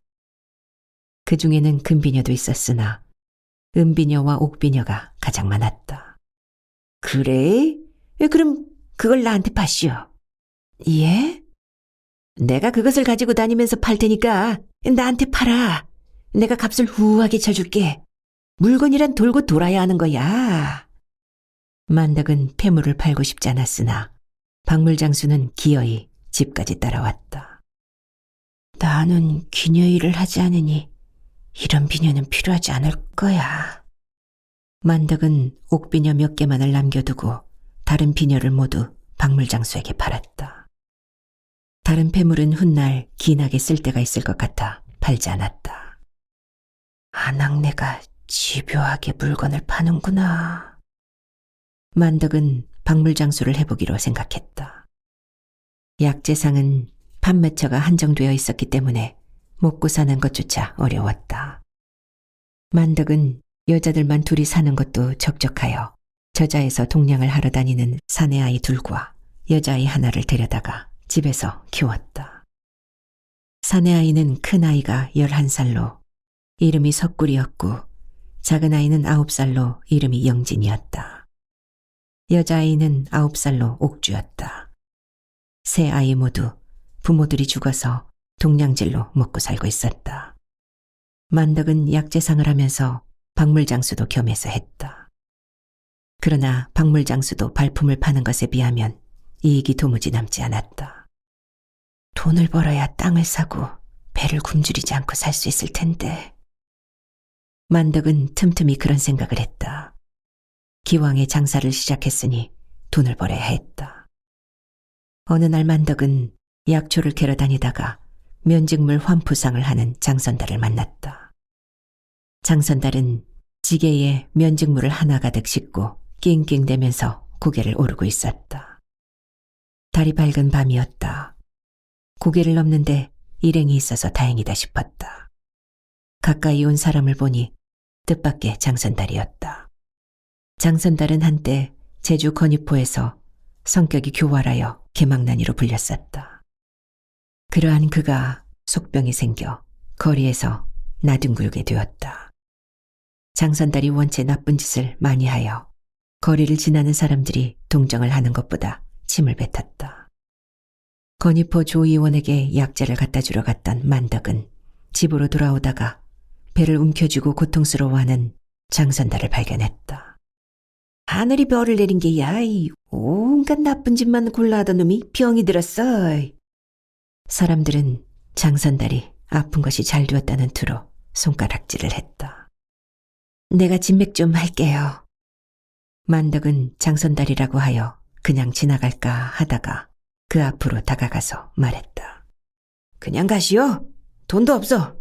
그 중에는 금비녀도 있었으나 은비녀와 옥비녀가 가장 많았다. 그래? 그럼 그걸 나한테 파시오. 예? 내가 그것을 가지고 다니면서 팔 테니까 나한테 팔아. 내가 값을 후하게 쳐줄게. 물건이란 돌고 돌아야 하는 거야. 만덕은 폐물을 팔고 싶지 않았으나 박물장수는 기어이 집까지 따라왔다. 나는 기녀 일을 하지 않으니 이런 비녀는 필요하지 않을 거야. 만덕은 옥비녀 몇 개만을 남겨두고 다른 비녀를 모두 박물장수에게 팔았다. 다른 폐물은 훗날 기나게 쓸 데가 있을 것 같아 팔지 않았다. 안악내가 집요하게 물건을 파는구나. 만덕은 박물장수를 해보기로 생각했다. 약재상은 판매처가 한정되어 있었기 때문에 먹고 사는 것조차 어려웠다. 만덕은 여자들만 둘이 사는 것도 적적하여 저자에서 동냥을 하러 다니는 사내아이 둘과 여자아이 하나를 데려다가 집에서 키웠다. 사내아이는 큰아이가 11살로 이름이 석굴이었고 작은아이는 9살로 이름이 영진이었다. 여자아이는 9살로 옥주였다. 세 아이 모두 부모들이 죽어서 동냥질로 먹고 살고 있었다. 만덕은 약재상을 하면서 박물장수도 겸해서 했다. 그러나 박물장수도 발품을 파는 것에 비하면 이익이 도무지 남지 않았다. 돈을 벌어야 땅을 사고 배를 굶주리지 않고 살 수 있을 텐데. 만덕은 틈틈이 그런 생각을 했다. 기왕에 장사를 시작했으니 돈을 벌어야 했다. 어느 날 만덕은 약초를 캐러 다니다가 면직물 환푸상을 하는 장선달을 만났다. 장선달은 지게에 면직물을 하나 가득 싣고 낑낑대면서 고개를 오르고 있었다. 달이 밝은 밤이었다. 고개를 넘는데 일행이 있어서 다행이다 싶었다. 가까이 온 사람을 보니 뜻밖의 장선달이었다. 장선달은 한때 제주 건의포에서 성격이 교활하여 개망난이로 불렸었다. 그러한 그가 속병이 생겨 거리에서 나뒹굴게 되었다. 장선달이 원체 나쁜 짓을 많이 하여 거리를 지나는 사람들이 동정을 하는 것보다 침을 뱉었다. 건의포 조 의원에게 약재를 갖다 주러 갔던 만덕은 집으로 돌아오다가 배를 움켜쥐고 고통스러워하는 장선달을 발견했다. 하늘이 별을 내린 게야. 온갖 나쁜 짓만 골라 하던 놈이 병이 들었어. 사람들은 장선달이 아픈 것이 잘 되었다는 투로 손가락질을 했다. 내가 진맥 좀 할게요. 만덕은 장선달이라고 하여 그냥 지나갈까 하다가 그 앞으로 다가가서 말했다. 그냥 가시오. 돈도 없어.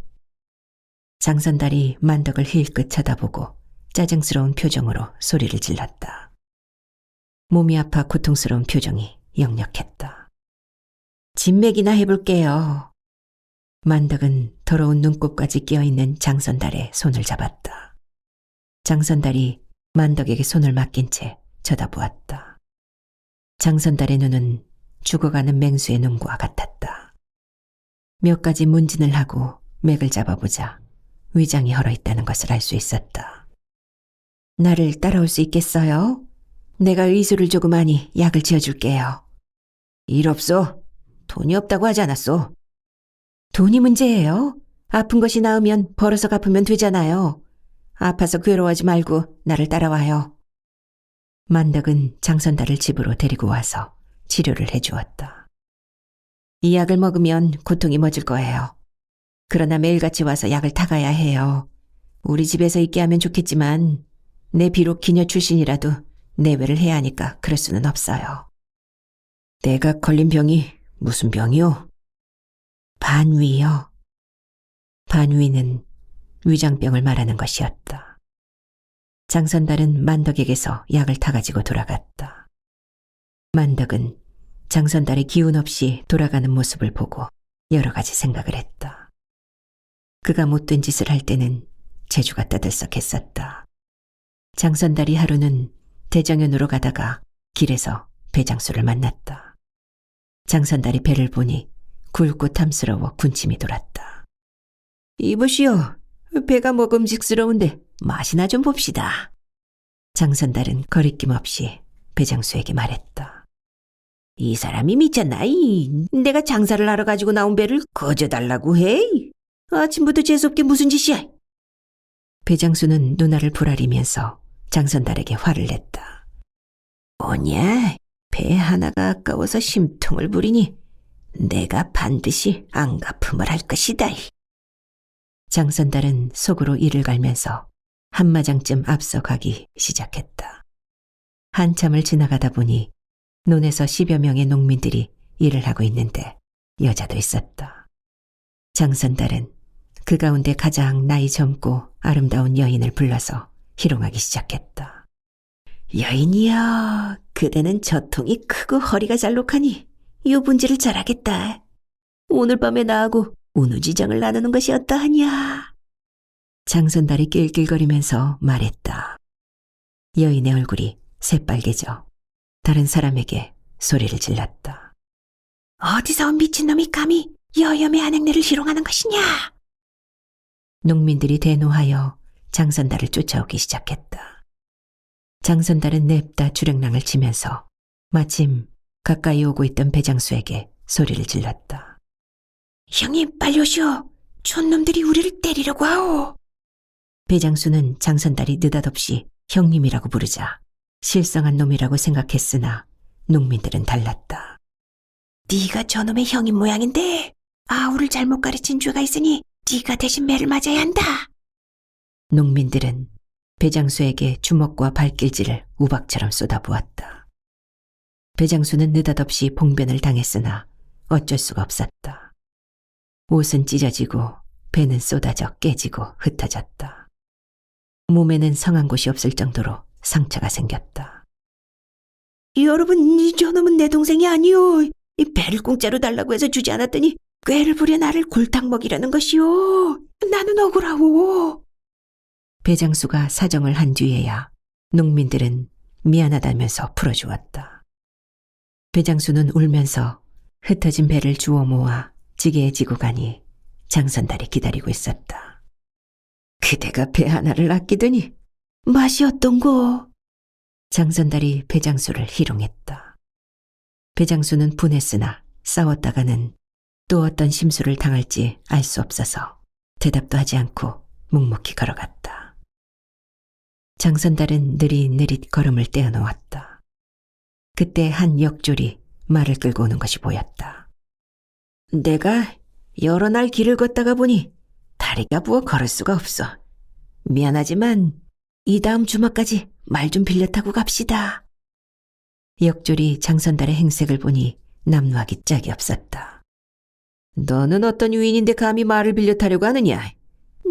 장선달이 만덕을 힐끗 쳐다보고 짜증스러운 표정으로 소리를 질렀다. 몸이 아파 고통스러운 표정이 역력했다. 진맥이나 해볼게요. 만덕은 더러운 눈곱까지 끼어있는 장선달의 손을 잡았다. 장선달이 만덕에게 손을 맡긴 채 쳐다보았다. 장선달의 눈은 죽어가는 맹수의 눈과 같았다. 몇 가지 문진을 하고 맥을 잡아보자 위장이 헐어있다는 것을 알 수 있었다. 나를 따라올 수 있겠어요? 내가 의술을 조금 하니 약을 지어줄게요. 일 없어. 돈이 없다고 하지 않았어. 돈이 문제예요. 아픈 것이 나으면 벌어서 갚으면 되잖아요. 아파서 괴로워하지 말고 나를 따라와요. 만덕은 장선달을 집으로 데리고 와서 치료를 해주었다. 이 약을 먹으면 고통이 멎을 거예요. 그러나 매일같이 와서 약을 타가야 해요. 우리 집에서 있게 하면 좋겠지만 내 비록 기녀 출신이라도 내외를 해야 하니까 그럴 수는 없어요. 내가 걸린 병이 무슨 병이요? 반위요. 반위는 위장병을 말하는 것이었다. 장선달은 만덕에게서 약을 타가지고 돌아갔다. 만덕은 장선달의 기운 없이 돌아가는 모습을 보고 여러 가지 생각을 했다. 그가 못된 짓을 할 때는 재주가 떠들썩했었다. 장선달이 하루는 대정연으로 가다가 길에서 배장수를 만났다. 장선달이 배를 보니 굵고 탐스러워 군침이 돌았다. 이보시오, 배가 먹음직스러운데 맛이나 좀 봅시다. 장선달은 거리낌 없이 배장수에게 말했다. 이 사람이 미쳤나이. 내가 장사를 하러 가지고 나온 배를 거저달라고 해. 아침부터 재수없게 무슨 짓이야. 배장수는 누나를 부라리면서 장선달에게 화를 냈다. 뭐냐, 배 하나가 아까워서 심통을 부리니 내가 반드시 안갚음을 할 것이다. 장선달은 속으로 이를 갈면서 한마장쯤 앞서가기 시작했다. 한참을 지나가다 보니 논에서 10여 명의 농민들이 일을 하고 있는데 여자도 있었다. 장선달은 그 가운데 가장 나이 젊고 아름다운 여인을 불러서 희롱하기 시작했다. 여인이여, 그대는 저통이 크고 허리가 잘록하니 유분지를 잘하겠다. 오늘 밤에 나하고 운우지정을 나누는 것이 어떠하냐. 장선달이 낄낄거리면서 말했다. 여인의 얼굴이 새빨개져 다른 사람에게 소리를 질렀다. 어디서 온 미친놈이 감히 여염의 아낙네를 희롱하는 것이냐. 농민들이 대노하여 장선달을 쫓아오기 시작했다. 장선달은 냅다 주랭랑을 치면서 마침 가까이 오고 있던 배장수에게 소리를 질렀다. 형님, 빨리 오시오. 촌놈들이 우리를 때리려고 하오. 배장수는 장선달이 느닷없이 형님이라고 부르자 실성한 놈이라고 생각했으나 농민들은 달랐다. 네가 저놈의 형인 모양인데 아우를 잘못 가르친 죄가 있으니 네가 대신 매를 맞아야 한다. 농민들은 배장수에게 주먹과 발길질을 우박처럼 쏟아부었다. 배장수는 느닷없이 봉변을 당했으나 어쩔 수가 없었다. 옷은 찢어지고 배는 쏟아져 깨지고 흩어졌다. 몸에는 성한 곳이 없을 정도로 상처가 생겼다. 여러분, 이 저놈은 내 동생이 아니오. 이 배를 공짜로 달라고 해서 주지 않았더니 꾀를 부려 나를 골탕 먹이려는 것이오. 나는 억울하오. 배장수가 사정을 한 뒤에야 농민들은 미안하다면서 풀어주었다. 배장수는 울면서 흩어진 배를 주워 모아 지게에 지고 가니 장선달이 기다리고 있었다. 그대가 배 하나를 아끼더니 맛이 어떤고? 장선달이 배장수를 희롱했다. 배장수는 분했으나 싸웠다가는 또 어떤 심수를 당할지 알 수 없어서 대답도 하지 않고 묵묵히 걸어갔다. 장선달은 느릿느릿 걸음을 떼어놓았다. 그때 한 역졸이 말을 끌고 오는 것이 보였다. 내가 여러 날 길을 걷다가 보니 다리가 부어 걸을 수가 없어. 미안하지만 이 다음 주말까지 말 좀 빌려 타고 갑시다. 역졸이 장선달의 행색을 보니 남루하기 짝이 없었다. 너는 어떤 유인인데 감히 말을 빌려 타려고 하느냐.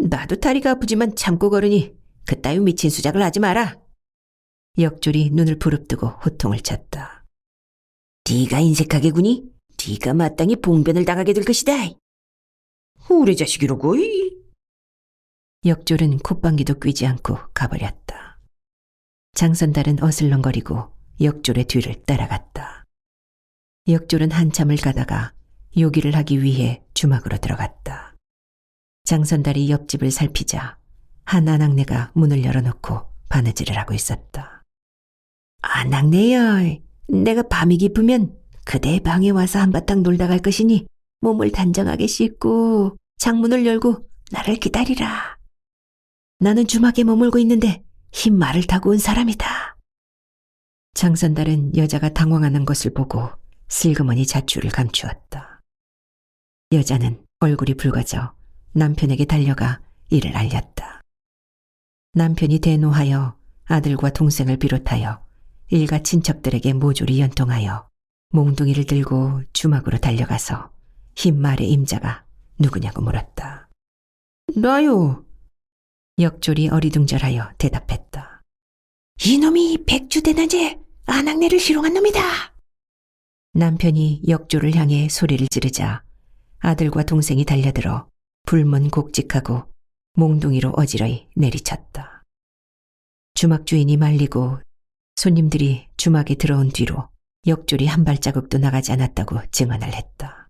나도 다리가 아프지만 참고 걸으니 그따위 미친 수작을 하지 마라. 역졸이 눈을 부릅뜨고 호통을 쳤다. 네가 인색하게 구니? 네가 마땅히 봉변을 당하게 될 것이다. 우리 자식이로고. 역졸은 콧방귀도 뀌지 않고 가버렸다. 장선달은 어슬렁거리고 역졸의 뒤를 따라갔다. 역졸은 한참을 가다가 요기를 하기 위해 주막으로 들어갔다. 장선달이 옆집을 살피자 한 아낙네가 문을 열어놓고 바느질을 하고 있었다. 아낙네여, 내가 밤이 깊으면 그대의 방에 와서 한바탕 놀다 갈 것이니 몸을 단정하게 씻고 창문을 열고 나를 기다리라. 나는 주막에 머물고 있는데 흰 말을 타고 온 사람이다. 장선달은 여자가 당황하는 것을 보고 슬그머니 자취를 감추었다. 여자는 얼굴이 붉어져 남편에게 달려가 이를 알렸다. 남편이 대노하여 아들과 동생을 비롯하여 일가 친척들에게 모조리 연통하여 몽둥이를 들고 주막으로 달려가서 흰 말의 임자가 누구냐고 물었다. 나요. 역졸이 어리둥절하여 대답했다. 이놈이 백주대낮에 아낙네를 희롱한 놈이다. 남편이 역조를 향해 소리를 지르자 아들과 동생이 달려들어 불문 곡직하고 몽둥이로 어지러이 내리쳤다. 주막 주인이 말리고 손님들이 주막에 들어온 뒤로 역졸이 한 발자국도 나가지 않았다고 증언을 했다.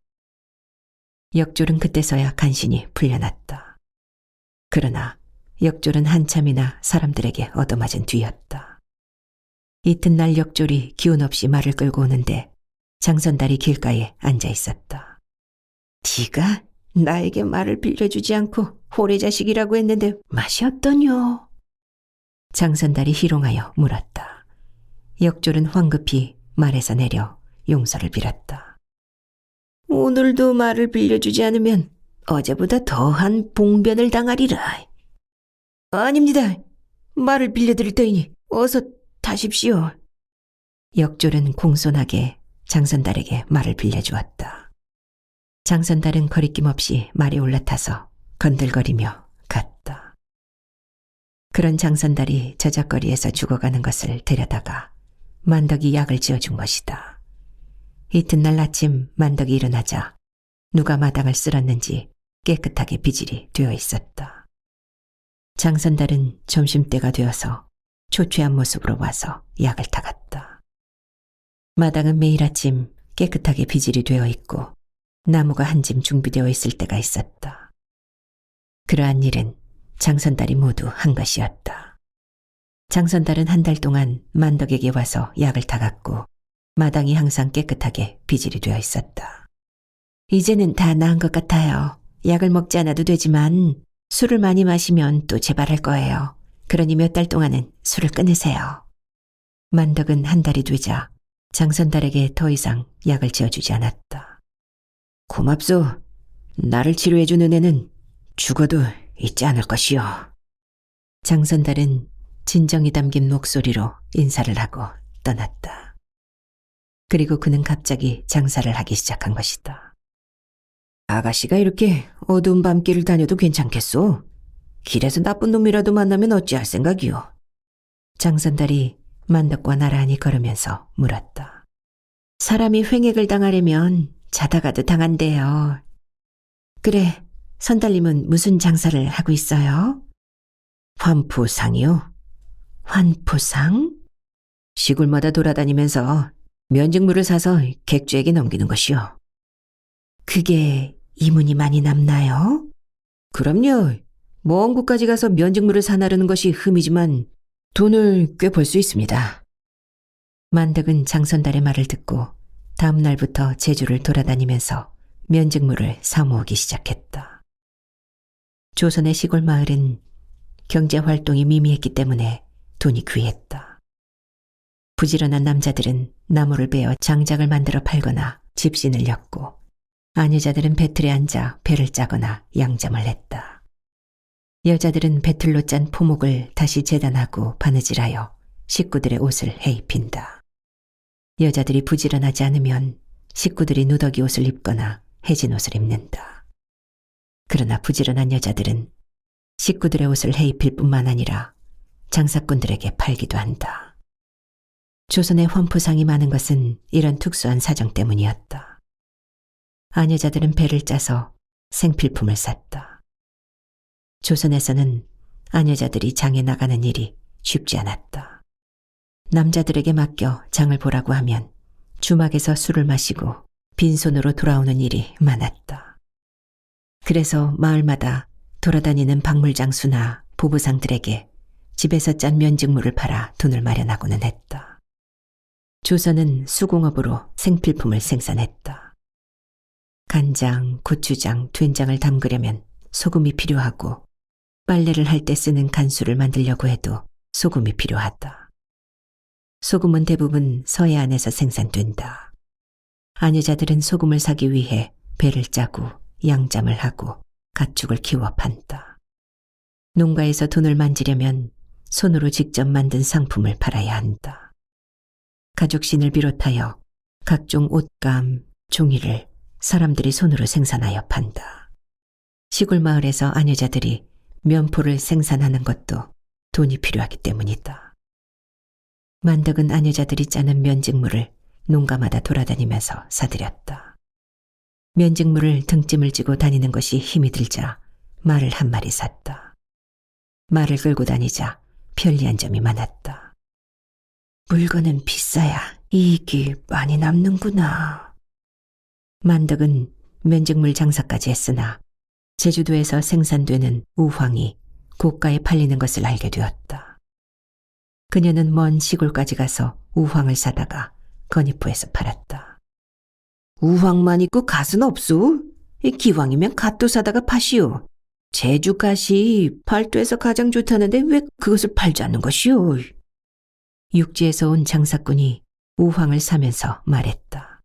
역졸은 그때서야 간신히 풀려났다. 그러나 역졸은 한참이나 사람들에게 얻어맞은 뒤였다. 이튿날 역졸이 기운 없이 말을 끌고 오는데 장선달이 길가에 앉아 있었다. 네가 나에게 말을 빌려주지 않고 호래자식이라고 했는데 맛이 어떠뇨? 장선달이 희롱하여 물었다. 역졸은 황급히 말에서 내려 용서를 빌었다. 오늘도 말을 빌려주지 않으면 어제보다 더한 봉변을 당하리라. 아닙니다. 말을 빌려드릴 터이니 어서 타십시오. 역졸은 공손하게 장선달에게 말을 빌려주었다. 장선달은 거리낌 없이 말에 올라타서 건들거리며 갔다. 그런 장선달이 저작거리에서 죽어가는 것을 데려다가 만덕이 약을 지어준 것이다. 이튿날 아침 만덕이 일어나자 누가 마당을 쓸었는지 깨끗하게 비질이 되어 있었다. 장선달은 점심때가 되어서 초췌한 모습으로 와서 약을 타갔다. 마당은 매일 아침 깨끗하게 비질이 되어 있고 나무가 한 짐 준비되어 있을 때가 있었다. 그러한 일은 장선달이 모두 한 것이었다. 장선달은 한 달 동안 만덕에게 와서 약을 타갔고 마당이 항상 깨끗하게 비질이 되어 있었다. 이제는 다 나은 것 같아요. 약을 먹지 않아도 되지만 술을 많이 마시면 또 재발할 거예요. 그러니 몇 달 동안은 술을 끊으세요. 만덕은 한 달이 되자 장선달에게 더 이상 약을 지어주지 않았다. 고맙소. 나를 치료해준 은혜는 죽어도 잊지 않을 것이요. 장선달은 진정이 담긴 목소리로 인사를 하고 떠났다. 그리고 그는 갑자기 장사를 하기 시작한 것이다. 아가씨가 이렇게 어두운 밤길을 다녀도 괜찮겠소? 길에서 나쁜 놈이라도 만나면 어찌할 생각이요? 장선달이 만덕과 나란히 걸으면서 물었다. 사람이 횡액을 당하려면 자다가도 당한대요. 그래, 선달님은 무슨 장사를 하고 있어요? 환포상이요? 환포상? 시골마다 돌아다니면서 면직물을 사서 객주에게 넘기는 것이요. 그게 이문이 많이 남나요? 그럼요. 먼 곳까지 가서 면직물을 사나르는 것이 흠이지만 돈을 꽤 벌 수 있습니다. 만덕은 장선달의 말을 듣고 다음 날부터 제주를 돌아다니면서 면직물을 사모으기 시작했다. 조선의 시골 마을은 경제활동이 미미했기 때문에 돈이 귀했다. 부지런한 남자들은 나무를 베어 장작을 만들어 팔거나 집신을 엮고 아녀자들은 배틀에 앉아 배를 짜거나 양점을 했다. 여자들은 배틀로 짠 포목을 다시 재단하고 바느질하여 식구들의 옷을 해입힌다. 여자들이 부지런하지 않으면 식구들이 누더기 옷을 입거나 해진 옷을 입는다. 그러나 부지런한 여자들은 식구들의 옷을 해입힐 뿐만 아니라 장사꾼들에게 팔기도 한다. 조선의 환포상이 많은 것은 이런 특수한 사정 때문이었다. 아녀자들은 배를 짜서 생필품을 샀다. 조선에서는 아녀자들이 장에 나가는 일이 쉽지 않았다. 남자들에게 맡겨 장을 보라고 하면 주막에서 술을 마시고 빈손으로 돌아오는 일이 많았다. 그래서 마을마다 돌아다니는 박물장수나 보부상들에게 집에서 짠 면직물을 팔아 돈을 마련하고는 했다. 조선은 수공업으로 생필품을 생산했다. 간장, 고추장, 된장을 담그려면 소금이 필요하고 빨래를 할 때 쓰는 간수를 만들려고 해도 소금이 필요하다. 소금은 대부분 서해안에서 생산된다. 아녀자들은 소금을 사기 위해 배를 짜고 양잠을 하고 가축을 키워 판다. 농가에서 돈을 만지려면 손으로 직접 만든 상품을 팔아야 한다. 가죽신을 비롯하여 각종 옷감, 종이를 사람들이 손으로 생산하여 판다. 시골 마을에서 아녀자들이 면포를 생산하는 것도 돈이 필요하기 때문이다. 만덕은 아녀자들이 짜는 면직물을 농가마다 돌아다니면서 사들였다. 면직물을 등짐을 지고 다니는 것이 힘이 들자 말을 한 마리 샀다. 말을 끌고 다니자 편리한 점이 많았다. 물건은 비싸야 이익이 많이 남는구나. 만덕은 면직물 장사까지 했으나 제주도에서 생산되는 우황이 고가에 팔리는 것을 알게 되었다. 그녀는 먼 시골까지 가서 우황을 사다가 건의포에서 팔았다. 우황만 있고 갓은 없소? 기왕이면 갓도 사다가 파시오. 제주 갓이 팔도에서 가장 좋다는데 왜 그것을 팔지 않는 것이오? 육지에서 온 장사꾼이 우황을 사면서 말했다.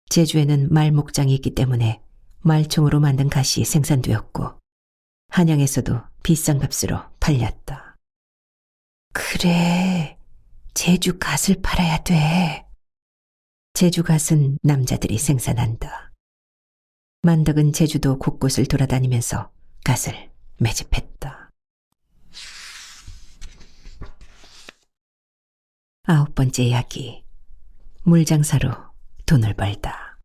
제주에는 말 목장이 있기 때문에 말총으로 만든 갓이 생산되었고 한양에서도 비싼 값으로 팔렸다. 그래, 제주 갓을 팔아야 돼. 제주 갓은 남자들이 생산한다. 만덕은 제주도 곳곳을 돌아다니면서 갓을 매집했다. 9번째 이야기. 물장사로 돈을 벌다.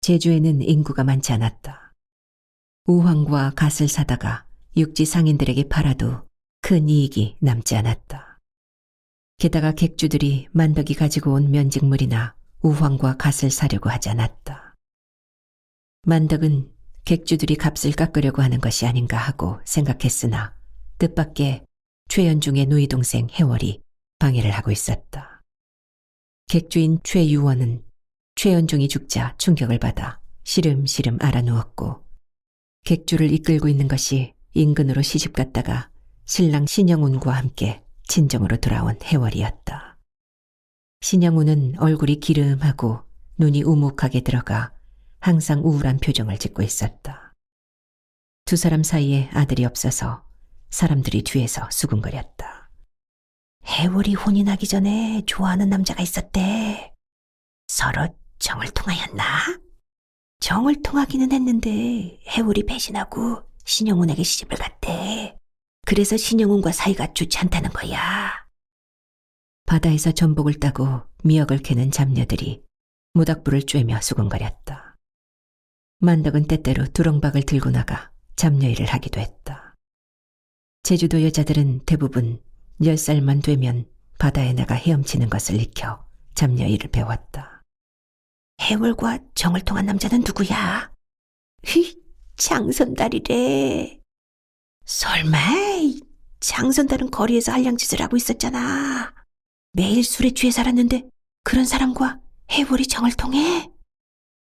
제주에는 인구가 많지 않았다. 우황과 갓을 사다가 육지 상인들에게 팔아도 큰 이익이 남지 않았다. 게다가 객주들이 만덕이 가지고 온 면직물이나 우황과 갓을 사려고 하지 않았다. 만덕은 객주들이 값을 깎으려고 하는 것이 아닌가 하고 생각했으나 뜻밖의 최연중의 누이 동생 해월이 방해를 하고 있었다. 객주인 최유원은 최연중이 죽자 충격을 받아 시름시름 알아누웠고 객주를 이끌고 있는 것이 인근으로 시집갔다가 신랑 신영운과 함께 친정으로 돌아온 해월이었다. 신영운은 얼굴이 기름하고 눈이 우묵하게 들어가 항상 우울한 표정을 짓고 있었다. 두 사람 사이에 아들이 없어서 사람들이 뒤에서 수군거렸다. 해월이 혼이 나기 전에 좋아하는 남자가 있었대. 서로 정을 통하였나? 정을 통하기는 했는데 해월이 배신하고 신영운에게 시집을 갔대. 그래서 신영운과 사이가 좋지 않다는 거야. 바다에서 전복을 따고 미역을 캐는 잡녀들이 모닥불을 쬐며 수군거렸다. 만덕은 때때로 두렁박을 들고 나가 잡녀 일을 하기도 했다. 제주도 여자들은 대부분 10살만 되면 바다에 나가 헤엄치는 것을 익혀 잡녀 일을 배웠다. 해월과 정을 통한 남자는 누구야? 장선달이래. 설마 장선달은 거리에서 알량짓을 하고 있었잖아. 매일 술에 취해 살았는데 그런 사람과 해월이 정을 통해?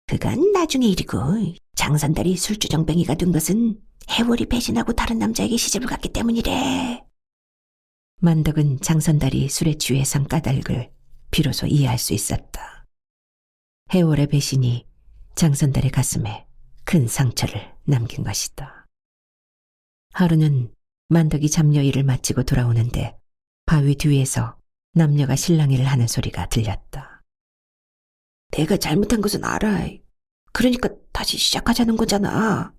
그건 나중에 일이고 장선달이 술주정뱅이가 된 것은 해월이 배신하고 다른 남자에게 시집을 갔기 때문이래. 만덕은 장선달이 술에 취해 산 까닭을 비로소 이해할 수 있었다. 해월의 배신이 장선달의 가슴에 큰 상처를 남긴 것이다. 하루는 만덕이 잡녀 일을 마치고 돌아오는데 바위 뒤에서 남녀가 실랑이를 하는 소리가 들렸다. 내가 잘못한 것은 알아. 그러니까 다시 시작하자는 거잖아.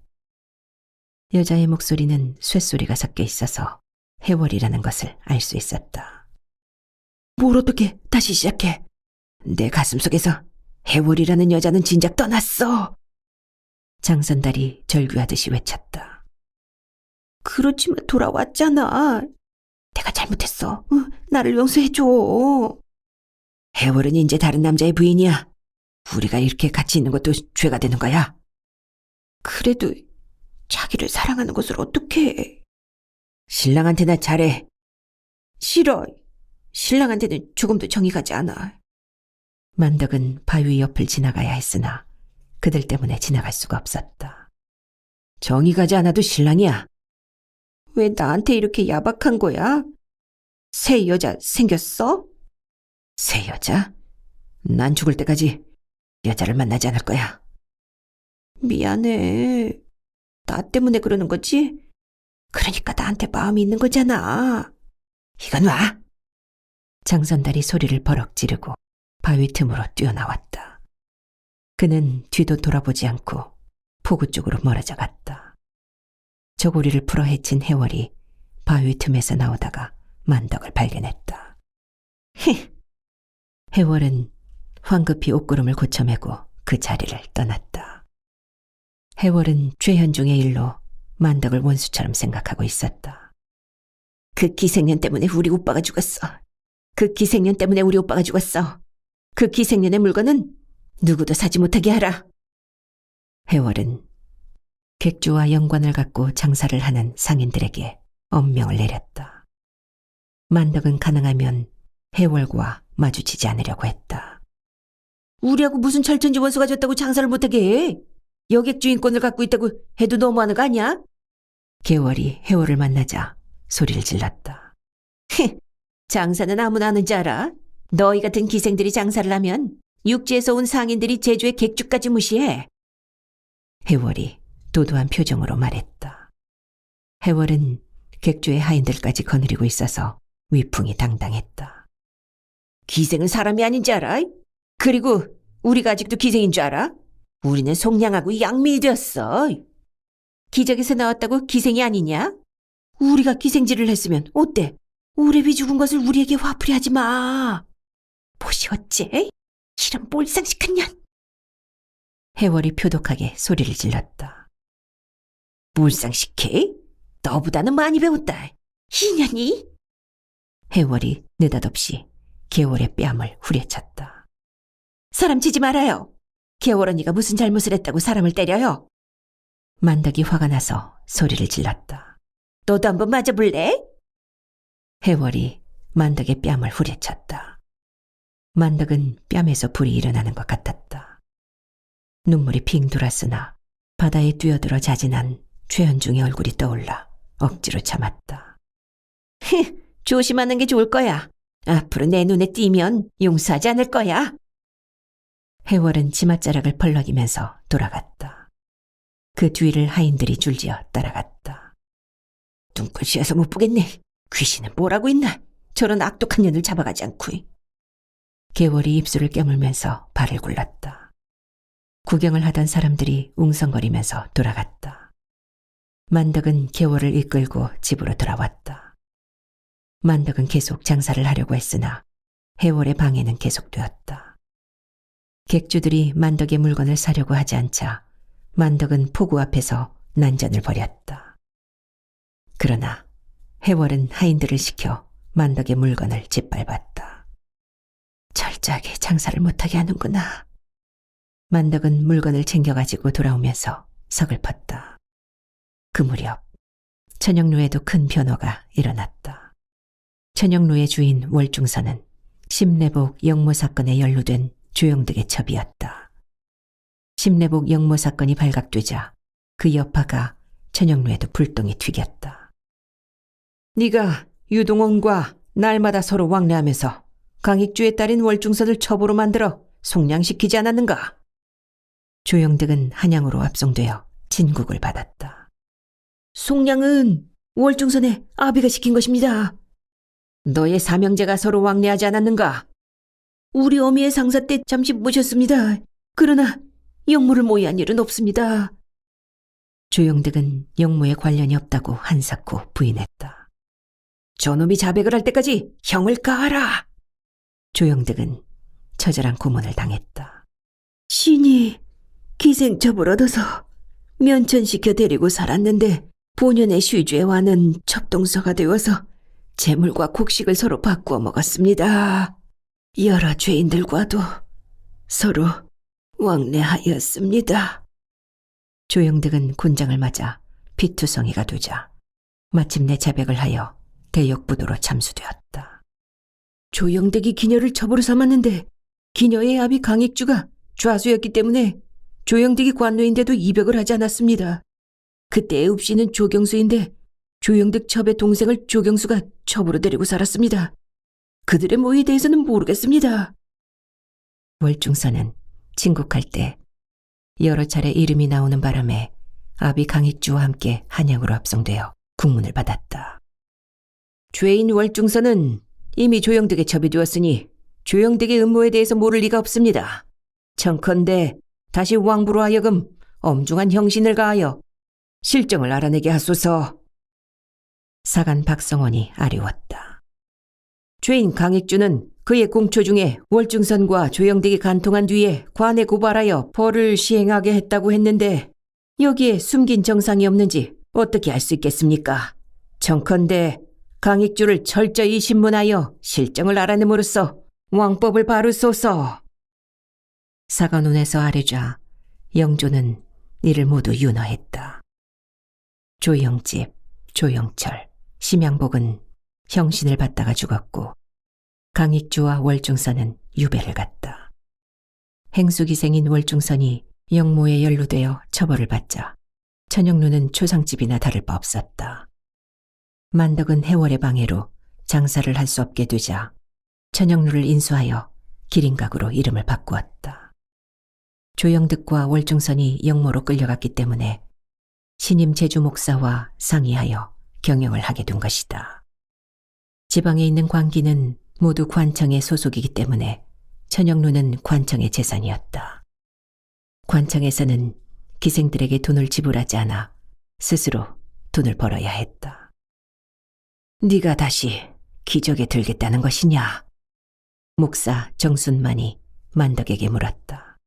여자의 목소리는 쇳소리가 섞여 있어서 해월이라는 것을 알 수 있었다. 뭘 어떻게 다시 시작해? 내 가슴속에서 해월이라는 여자는 진작 떠났어. 장선달이 절규하듯이 외쳤다. 그렇지만 돌아왔잖아. 내가 잘못했어. 나를 용서해줘. 해월은 이제 다른 남자의 부인이야. 우리가 이렇게 같이 있는 것도 죄가 되는 거야. 그래도 자기를 사랑하는 것을 어떻게? 신랑한테나 잘해. 싫어. 신랑한테는 조금도 정이 가지 않아. 만덕은 바위 옆을 지나가야 했으나 그들 때문에 지나갈 수가 없었다. 정이 가지 않아도 신랑이야. 왜 나한테 이렇게 야박한 거야? 새 여자 생겼어? 새 여자? 난 죽을 때까지 여자를 만나지 않을 거야. 미안해. 나 때문에 그러는 거지? 그러니까 나한테 마음이 있는 거잖아. 이건 와. 장선달이 소리를 버럭 지르고 바위 틈으로 뛰어나왔다. 그는 뒤도 돌아보지 않고 포구 쪽으로 멀어져 갔다. 저고리를 풀어 헤친 해월이 바위 틈에서 나오다가 만덕을 발견했다. 히! 해월은 황급히 옷구름을 고쳐매고 그 자리를 떠났다. 해월은 최현중의 일로 만덕을 원수처럼 생각하고 있었다. 그 기생년 때문에 우리 오빠가 죽었어. 그 기생년 때문에 우리 오빠가 죽었어. 그 기생년의 물건은 누구도 사지 못하게 하라. 해월은 객주와 연관을 갖고 장사를 하는 상인들에게 엄명을 내렸다. 만덕은 가능하면 해월과 마주치지 않으려고 했다. 우리하고 무슨 철천지 원수가 졌다고 장사를 못하게 해? 여객 주인권을 갖고 있다고 해도 너무하는 거 아니야? 개월이 해월을 만나자 소리를 질렀다. 장사는 아무나 하는지 알아? 너희 같은 기생들이 장사를 하면 육지에서 온 상인들이 제주의 객주까지 무시해. 해월이 도도한 표정으로 말했다. 해월은 객주의 하인들까지 거느리고 있어서 위풍이 당당했다. 기생은 사람이 아닌지 알아? 그리고 우리가 아직도 기생인 줄 알아? 우리는 송량하고 양미이 되었어. 기적에서 나왔다고 기생이 아니냐? 우리가 기생질을 했으면 어때? 우레비 죽은 것을 우리에게 화풀이 하지 마. 보시 어째? 이런 몰상식한 년. 해월이 표독하게 소리를 질렀다. 몰상식해? 너보다는 많이 배웠다. 이년이? 해월이 느닷없이 개월의 뺨을 후려쳤다. 사람 치지 말아요. 개월 언니가 무슨 잘못을 했다고 사람을 때려요? 만덕이 화가 나서 소리를 질렀다. 너도 한번 맞아볼래? 해월이 만덕의 뺨을 후려쳤다. 만덕은 뺨에서 불이 일어나는 것 같았다. 눈물이 핑 돌았으나 바다에 뛰어들어 자진한 최현중의 얼굴이 떠올라 억지로 참았다. 조심하는 게 좋을 거야. 앞으로 내 눈에 띄면 용서하지 않을 거야. 해월은 치맛자락을 벌럭이면서 돌아갔다. 그 뒤를 하인들이 줄지어 따라갔다. 눈꼴씨여서 못 보겠네. 귀신은 뭐라고 있나? 저런 악독한 년을 잡아가지 않고. 개월이 입술을 깨물면서 발을 굴렀다. 구경을 하던 사람들이 웅성거리면서 돌아갔다. 만덕은 개월을 이끌고 집으로 돌아왔다. 만덕은 계속 장사를 하려고 했으나 해월의 방해는 계속되었다. 객주들이 만덕의 물건을 사려고 하지 않자 만덕은 포구 앞에서 난전을 벌였다. 그러나 해월은 하인들을 시켜 만덕의 물건을 짓밟았다. 철저하게 장사를 못하게 하는구나. 만덕은 물건을 챙겨가지고 돌아오면서 서글펐다. 그 무렵 천영루에도 큰 변화가 일어났다. 천영루의 주인 월중선은 심내복 영모 사건에 연루된 조영득의 첩이었다. 심내복 영모 사건이 발각되자 그 여파가 천영루에도 불똥이 튀겼다. 네가 유동원과 날마다 서로 왕래하면서 강익주의 딸인 월중선을 첩으로 만들어 송량시키지 않았는가? 조영득은 한양으로 압송되어 진국을 받았다. 송량은 월중선의 아비가 시킨 것입니다. 너의 사명제가 서로 왕래하지 않았는가? 우리 어미의 상사 때 잠시 모셨습니다. 그러나 영모를 모의한 일은 없습니다. 조영득은 영모에 관련이 없다고 한사코 부인했다. 저놈이 자백을 할 때까지 형을 가하라. 조영득은 처절한 고문을 당했다. 신이 기생첩을 얻어서 면천시켜 데리고 살았는데 본연의 슈주에와는 첩동서가 되어서 재물과 곡식을 서로 바꾸어 먹었습니다. 여러 죄인들과도 서로 왕래하였습니다. 조영득은 곤장을 맞아 피투성이가 되자 마침내 자백을 하여 대역부도로 참수되었다. 조영득이 기녀를 첩으로 삼았는데 기녀의 아비 강익주가 좌수였기 때문에 조영득이 관노인데도 이백을 하지 않았습니다. 그때 읍씨는 조경수인데 조영득 첩의 동생을 조경수가 첩으로 데리고 살았습니다. 그들의 모의에 대해서는 모르겠습니다. 월중선은 진국할 때 여러 차례 이름이 나오는 바람에 아비 강익주와 함께 한양으로 압송되어 국문을 받았다. 죄인 월중선은 이미 조영득의 첩이 되었으니 조영득의 음모에 대해서 모를 리가 없습니다. 청컨대 다시 왕부로 하여금 엄중한 형신을 가하여 실정을 알아내게 하소서. 사간 박성원이 아뢰었다. 죄인 강익주는 그의 공초 중에 월중선과 조영득이 간통한 뒤에 관에 고발하여 벌을 시행하게 했다고 했는데 여기에 숨긴 정상이 없는지 어떻게 알 수 있겠습니까? 청컨대 강익주를 철저히 신문하여 실정을 알아냄으로써 왕법을 바르소서. 사관원에서 아뢰자 영조는 이를 모두 윤허했다. 조영집, 조영철, 심양복은 형신을 받다가 죽었고 강익주와 월중선은 유배를 갔다. 행수기생인 월중선이 영모에 연루되어 처벌을 받자 천영루는 초상집이나 다를 바 없었다. 만덕은 해월의 방해로 장사를 할 수 없게 되자 천영루를 인수하여 기린각으로 이름을 바꾸었다. 조영득과 월중선이 영모로 끌려갔기 때문에 신임 제주 목사와 상의하여 경영을 하게 된 것이다. 지방에 있는 관기는 모두 관청의 소속이기 때문에 천영루는 관청의 재산이었다. 관청에서는 기생들에게 돈을 지불하지 않아 스스로 돈을 벌어야 했다. 네가 다시 기적에 들겠다는 것이냐? 목사 정순만이 만덕에게 물었다.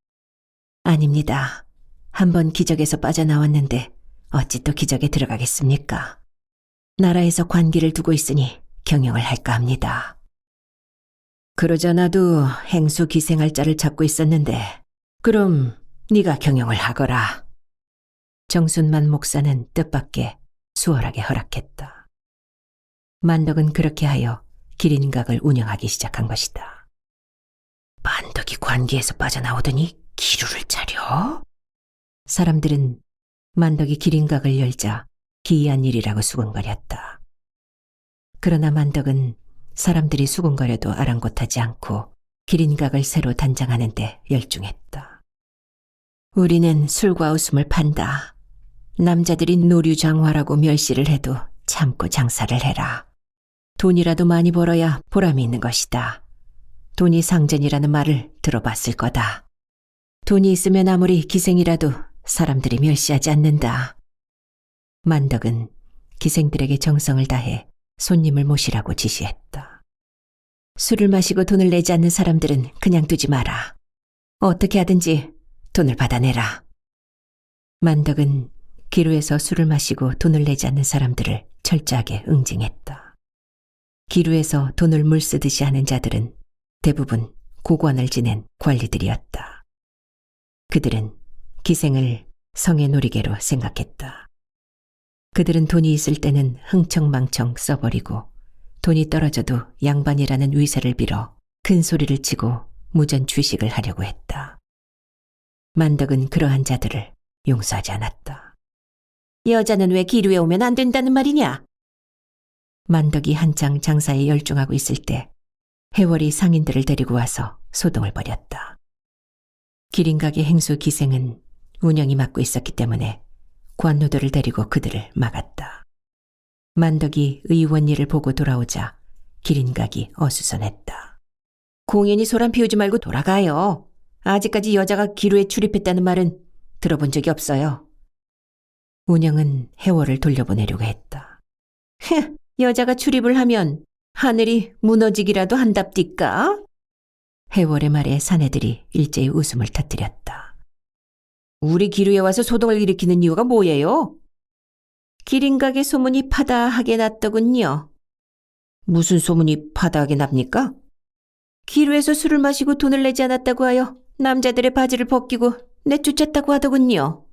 아닙니다. 한번 기적에서 빠져나왔는데 어찌 또 기적에 들어가겠습니까? 나라에서 관기를 두고 있으니 경영을 할까 합니다. 그러자 나도 행수 기생할 자를 찾고 있었는데 그럼 네가 경영을 하거라. 정순만 목사는 뜻밖의 수월하게 허락했다. 만덕은 그렇게 하여 기린각을 운영하기 시작한 것이다. 만덕이 관기에서 빠져나오더니 기루를 차려? 사람들은 만덕이 기린각을 열자 기이한 일이라고 수군거렸다. 그러나 만덕은 사람들이 수군거려도 아랑곳하지 않고 기린각을 새로 단장하는 데 열중했다. 우리는 술과 웃음을 판다. 남자들이 노류장화라고 멸시를 해도 참고 장사를 해라. 돈이라도 많이 벌어야 보람이 있는 것이다. 돈이 상전이라는 말을 들어봤을 거다. 돈이 있으면 아무리 기생이라도 사람들이 멸시하지 않는다. 만덕은 기생들에게 정성을 다해 손님을 모시라고 지시했다. 술을 마시고 돈을 내지 않는 사람들은 그냥 두지 마라. 어떻게 하든지 돈을 받아내라. 만덕은 기루에서 술을 마시고 돈을 내지 않는 사람들을 철저하게 응징했다. 기루에서 돈을 물쓰듯이 하는 자들은 대부분 고관을 지낸 관리들이었다. 그들은 기생을 성의 놀이개로 생각했다. 그들은 돈이 있을 때는 흥청망청 써버리고 돈이 떨어져도 양반이라는 위세를 빌어 큰 소리를 치고 무전 취식을 하려고 했다. 만덕은 그러한 자들을 용서하지 않았다. 여자는 왜 기루에 오면 안 된다는 말이냐? 만덕이 한창 장사에 열중하고 있을 때 해월이 상인들을 데리고 와서 소동을 벌였다. 기린각의 행수 기생은 운영이 맡고 있었기 때문에 관노들을 데리고 그들을 막았다. 만덕이 의원 일을 보고 돌아오자 기린각이 어수선했다. 공연히 소란 피우지 말고 돌아가요. 아직까지 여자가 기루에 출입했다는 말은 들어본 적이 없어요. 운영은 해월을 돌려보내려고 했다. 여자가 출입을 하면 하늘이 무너지기라도 한답디까? 해월의 말에 사내들이 일제히 웃음을 터뜨렸다. 우리 기루에 와서 소동을 일으키는 이유가 뭐예요? 기린각의 소문이 파다하게 났더군요. 무슨 소문이 파다하게 납니까? 기루에서 술을 마시고 돈을 내지 않았다고 하여 남자들의 바지를 벗기고 내쫓았다고 하더군요.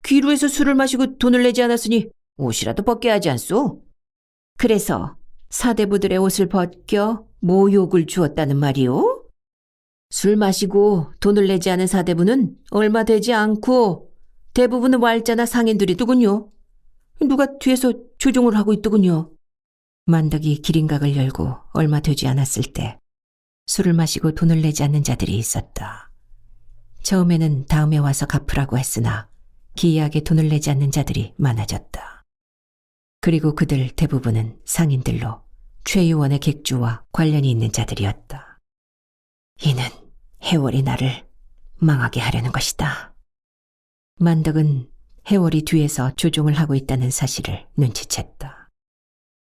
기루에서 술을 마시고 돈을 내지 않았으니 옷이라도 벗겨야 하지 않소? 그래서 사대부들의 옷을 벗겨 모욕을 주었다는 말이오? 술 마시고 돈을 내지 않은 사대부는 얼마 되지 않고 대부분은 왈자나 상인들이더군요. 누가 뒤에서 조종을 하고 있더군요. 만덕이 기린각을 열고 얼마 되지 않았을 때 술을 마시고 돈을 내지 않는 자들이 있었다. 처음에는 다음에 와서 갚으라고 했으나 기이하게 돈을 내지 않는 자들이 많아졌다. 그리고 그들 대부분은 상인들로 최유원의 객주와 관련이 있는 자들이었다. 이는 해월이 나를 망하게 하려는 것이다. 만덕은 해월이 뒤에서 조종을 하고 있다는 사실을 눈치챘다.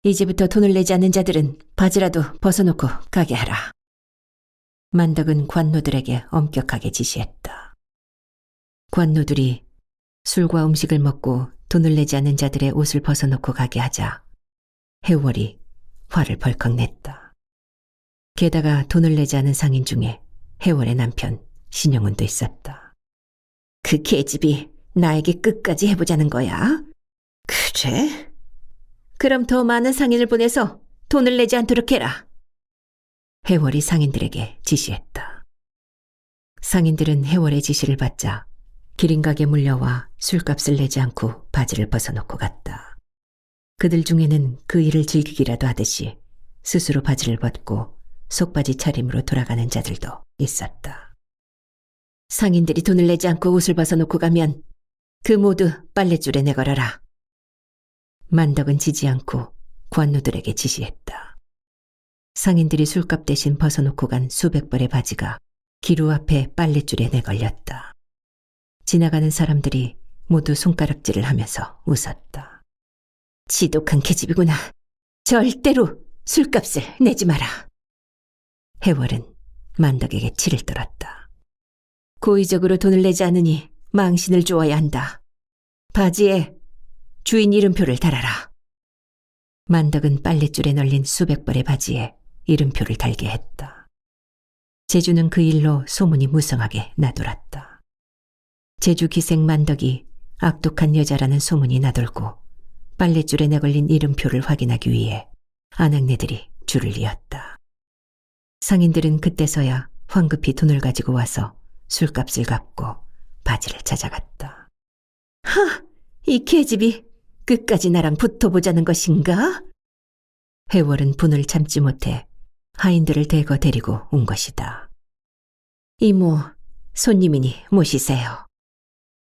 이제부터 돈을 내지 않는 자들은 바지라도 벗어놓고 가게 하라. 만덕은 관노들에게 엄격하게 지시했다. 관노들이 술과 음식을 먹고 돈을 내지 않는 자들의 옷을 벗어놓고 가게 하자 해월이 화를 벌컥 냈다. 게다가 돈을 내지 않은 상인 중에 해월의 남편 신영은도 있었다. 그 계집이 나에게 끝까지 해보자는 거야? 그래? 그럼 더 많은 상인을 보내서 돈을 내지 않도록 해라. 해월이 상인들에게 지시했다. 상인들은 해월의 지시를 받자 기린각에 물려와 술값을 내지 않고 바지를 벗어놓고 갔다. 그들 중에는 그 일을 즐기기라도 하듯이 스스로 바지를 벗고 속바지 차림으로 돌아가는 자들도 있었다. 상인들이 돈을 내지 않고 옷을 벗어놓고 가면 그 모두 빨랫줄에 내걸어라. 만덕은 지지 않고 관노들에게 지시했다. 상인들이 술값 대신 벗어놓고 간 수백 벌의 바지가 기루 앞에 빨랫줄에 내걸렸다. 지나가는 사람들이 모두 손가락질을 하면서 웃었다. 지독한 계집이구나. 절대로 술값을 내지 마라. 해월은 만덕에게 치를 떨었다. 고의적으로 돈을 내지 않으니 망신을 주어야 한다. 바지에 주인 이름표를 달아라. 만덕은 빨랫줄에 널린 수백 벌의 바지에 이름표를 달게 했다. 제주는 그 일로 소문이 무성하게 나돌았다. 제주 기생 만덕이 악독한 여자라는 소문이 나돌고 빨랫줄에 내걸린 이름표를 확인하기 위해 아낙네들이 줄을 이었다. 상인들은 그때서야 황급히 돈을 가지고 와서 술값을 갚고 바지를 찾아갔다. 하! 이 계집이 끝까지 나랑 붙어보자는 것인가? 해월은 분을 참지 못해 하인들을 대거 데리고 온 것이다. 이모, 손님이니 모시세요.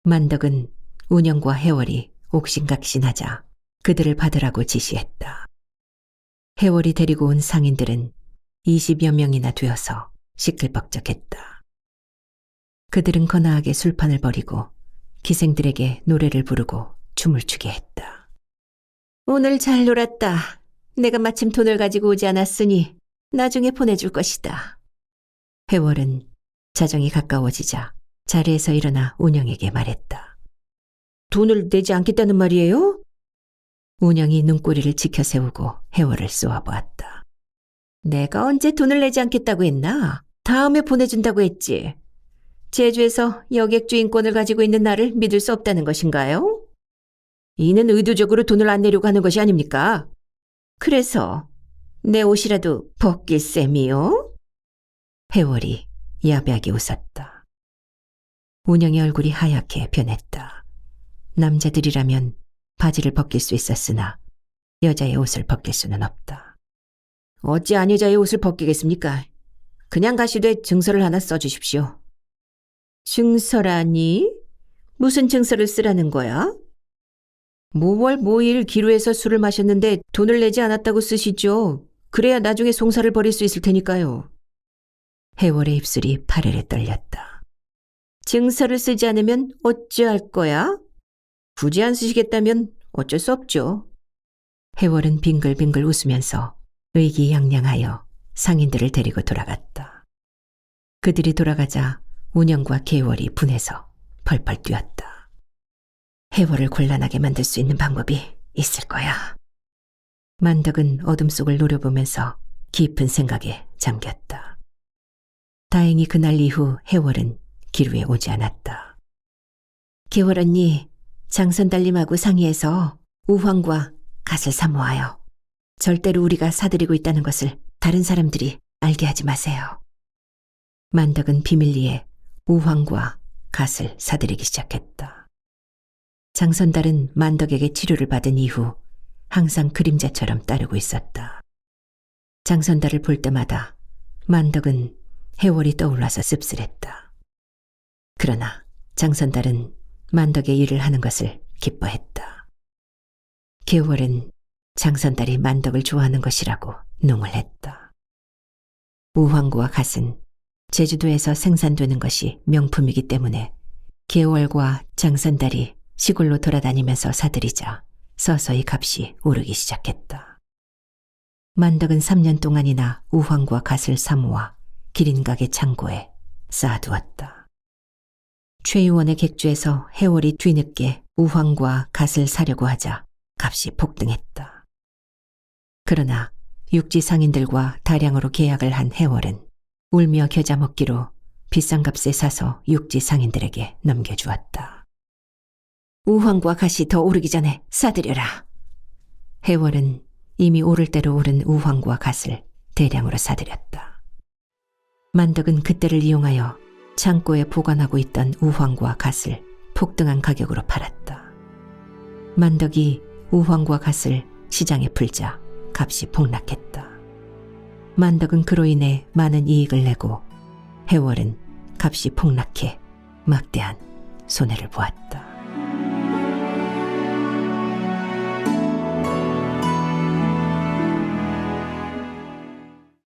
만덕은 운영과 해월이 옥신각신하자 그들을 받으라고 지시했다. 해월이 데리고 온 상인들은 20여 명이나 되어서 시끌벅적했다. 그들은 거나하게 술판을 벌이고 기생들에게 노래를 부르고 춤을 추게 했다. 오늘 잘 놀았다. 내가 마침 돈을 가지고 오지 않았으니 나중에 보내줄 것이다. 해월은 자정이 가까워지자 자리에서 일어나 운영에게 말했다. 돈을 내지 않겠다는 말이에요? 운영이 눈꼬리를 지켜세우고 해월을 쏘아보았다. 내가 언제 돈을 내지 않겠다고 했나? 다음에 보내준다고 했지. 제주에서 여객 주인권을 가지고 있는 나를 믿을 수 없다는 것인가요? 이는 의도적으로 돈을 안 내려고 하는 것이 아닙니까? 그래서 내 옷이라도 벗길 셈이요? 해월이 야비하게 웃었다. 운영의 얼굴이 하얗게 변했다. 남자들이라면 바지를 벗길 수 있었으나 여자의 옷을 벗길 수는 없다. 어찌 안 여자의 옷을 벗기겠습니까? 그냥 가시되 증서를 하나 써주십시오. 증서라니? 무슨 증서를 쓰라는 거야? 모월 모일 기루에서 술을 마셨는데 돈을 내지 않았다고 쓰시죠. 그래야 나중에 송사를 벌일 수 있을 테니까요. 해월의 입술이 파르르 떨렸다. 증서를 쓰지 않으면 어찌할 거야? 굳이 안 쓰시겠다면 어쩔 수 없죠. 해월은 빙글빙글 웃으면서 의기양양하여 상인들을 데리고 돌아갔다. 그들이 돌아가자 운영과 계월이 분해서 펄펄 뛰었다. 해월을 곤란하게 만들 수 있는 방법이 있을 거야. 만덕은 어둠 속을 노려보면서 깊은 생각에 잠겼다. 다행히 그날 이후 해월은 기루에 오지 않았다. 계월 언니, 장선달님하고 상의해서 우황과 갓을 사모하여 절대로 우리가 사들이고 있다는 것을 다른 사람들이 알게 하지 마세요. 만덕은 비밀리에 우황과 갓을 사들이기 시작했다. 장선달은 만덕에게 치료를 받은 이후 항상 그림자처럼 따르고 있었다. 장선달을 볼 때마다 만덕은 해월이 떠올라서 씁쓸했다. 그러나 장선달은 만덕의 일을 하는 것을 기뻐했다. 계월은 장선달이 만덕을 좋아하는 것이라고 농을 했다. 우황구와 갓은 제주도에서 생산되는 것이 명품이기 때문에 계월과 장선달이 시골로 돌아다니면서 사들이자 서서히 값이 오르기 시작했다. 만덕은 3년 동안이나 우황과 갓을 사모아 기린가게 창고에 쌓아두었다. 최 의원의 객주에서 해월이 뒤늦게 우황과 갓을 사려고 하자 값이 폭등했다. 그러나 육지 상인들과 다량으로 계약을 한 해월은 울며 겨자 먹기로 비싼 값에 사서 육지 상인들에게 넘겨주었다. 우황과 갓이 더 오르기 전에 사들여라. 해월은 이미 오를 대로 오른 우황과 갓을 대량으로 사들였다. 만덕은 그때를 이용하여 창고에 보관하고 있던 우황과 갓을 폭등한 가격으로 팔았다. 만덕이 우황과 갓을 시장에 풀자 값이 폭락했다. 만덕은 그로 인해 많은 이익을 내고 해월은 값이 폭락해 막대한 손해를 보았다.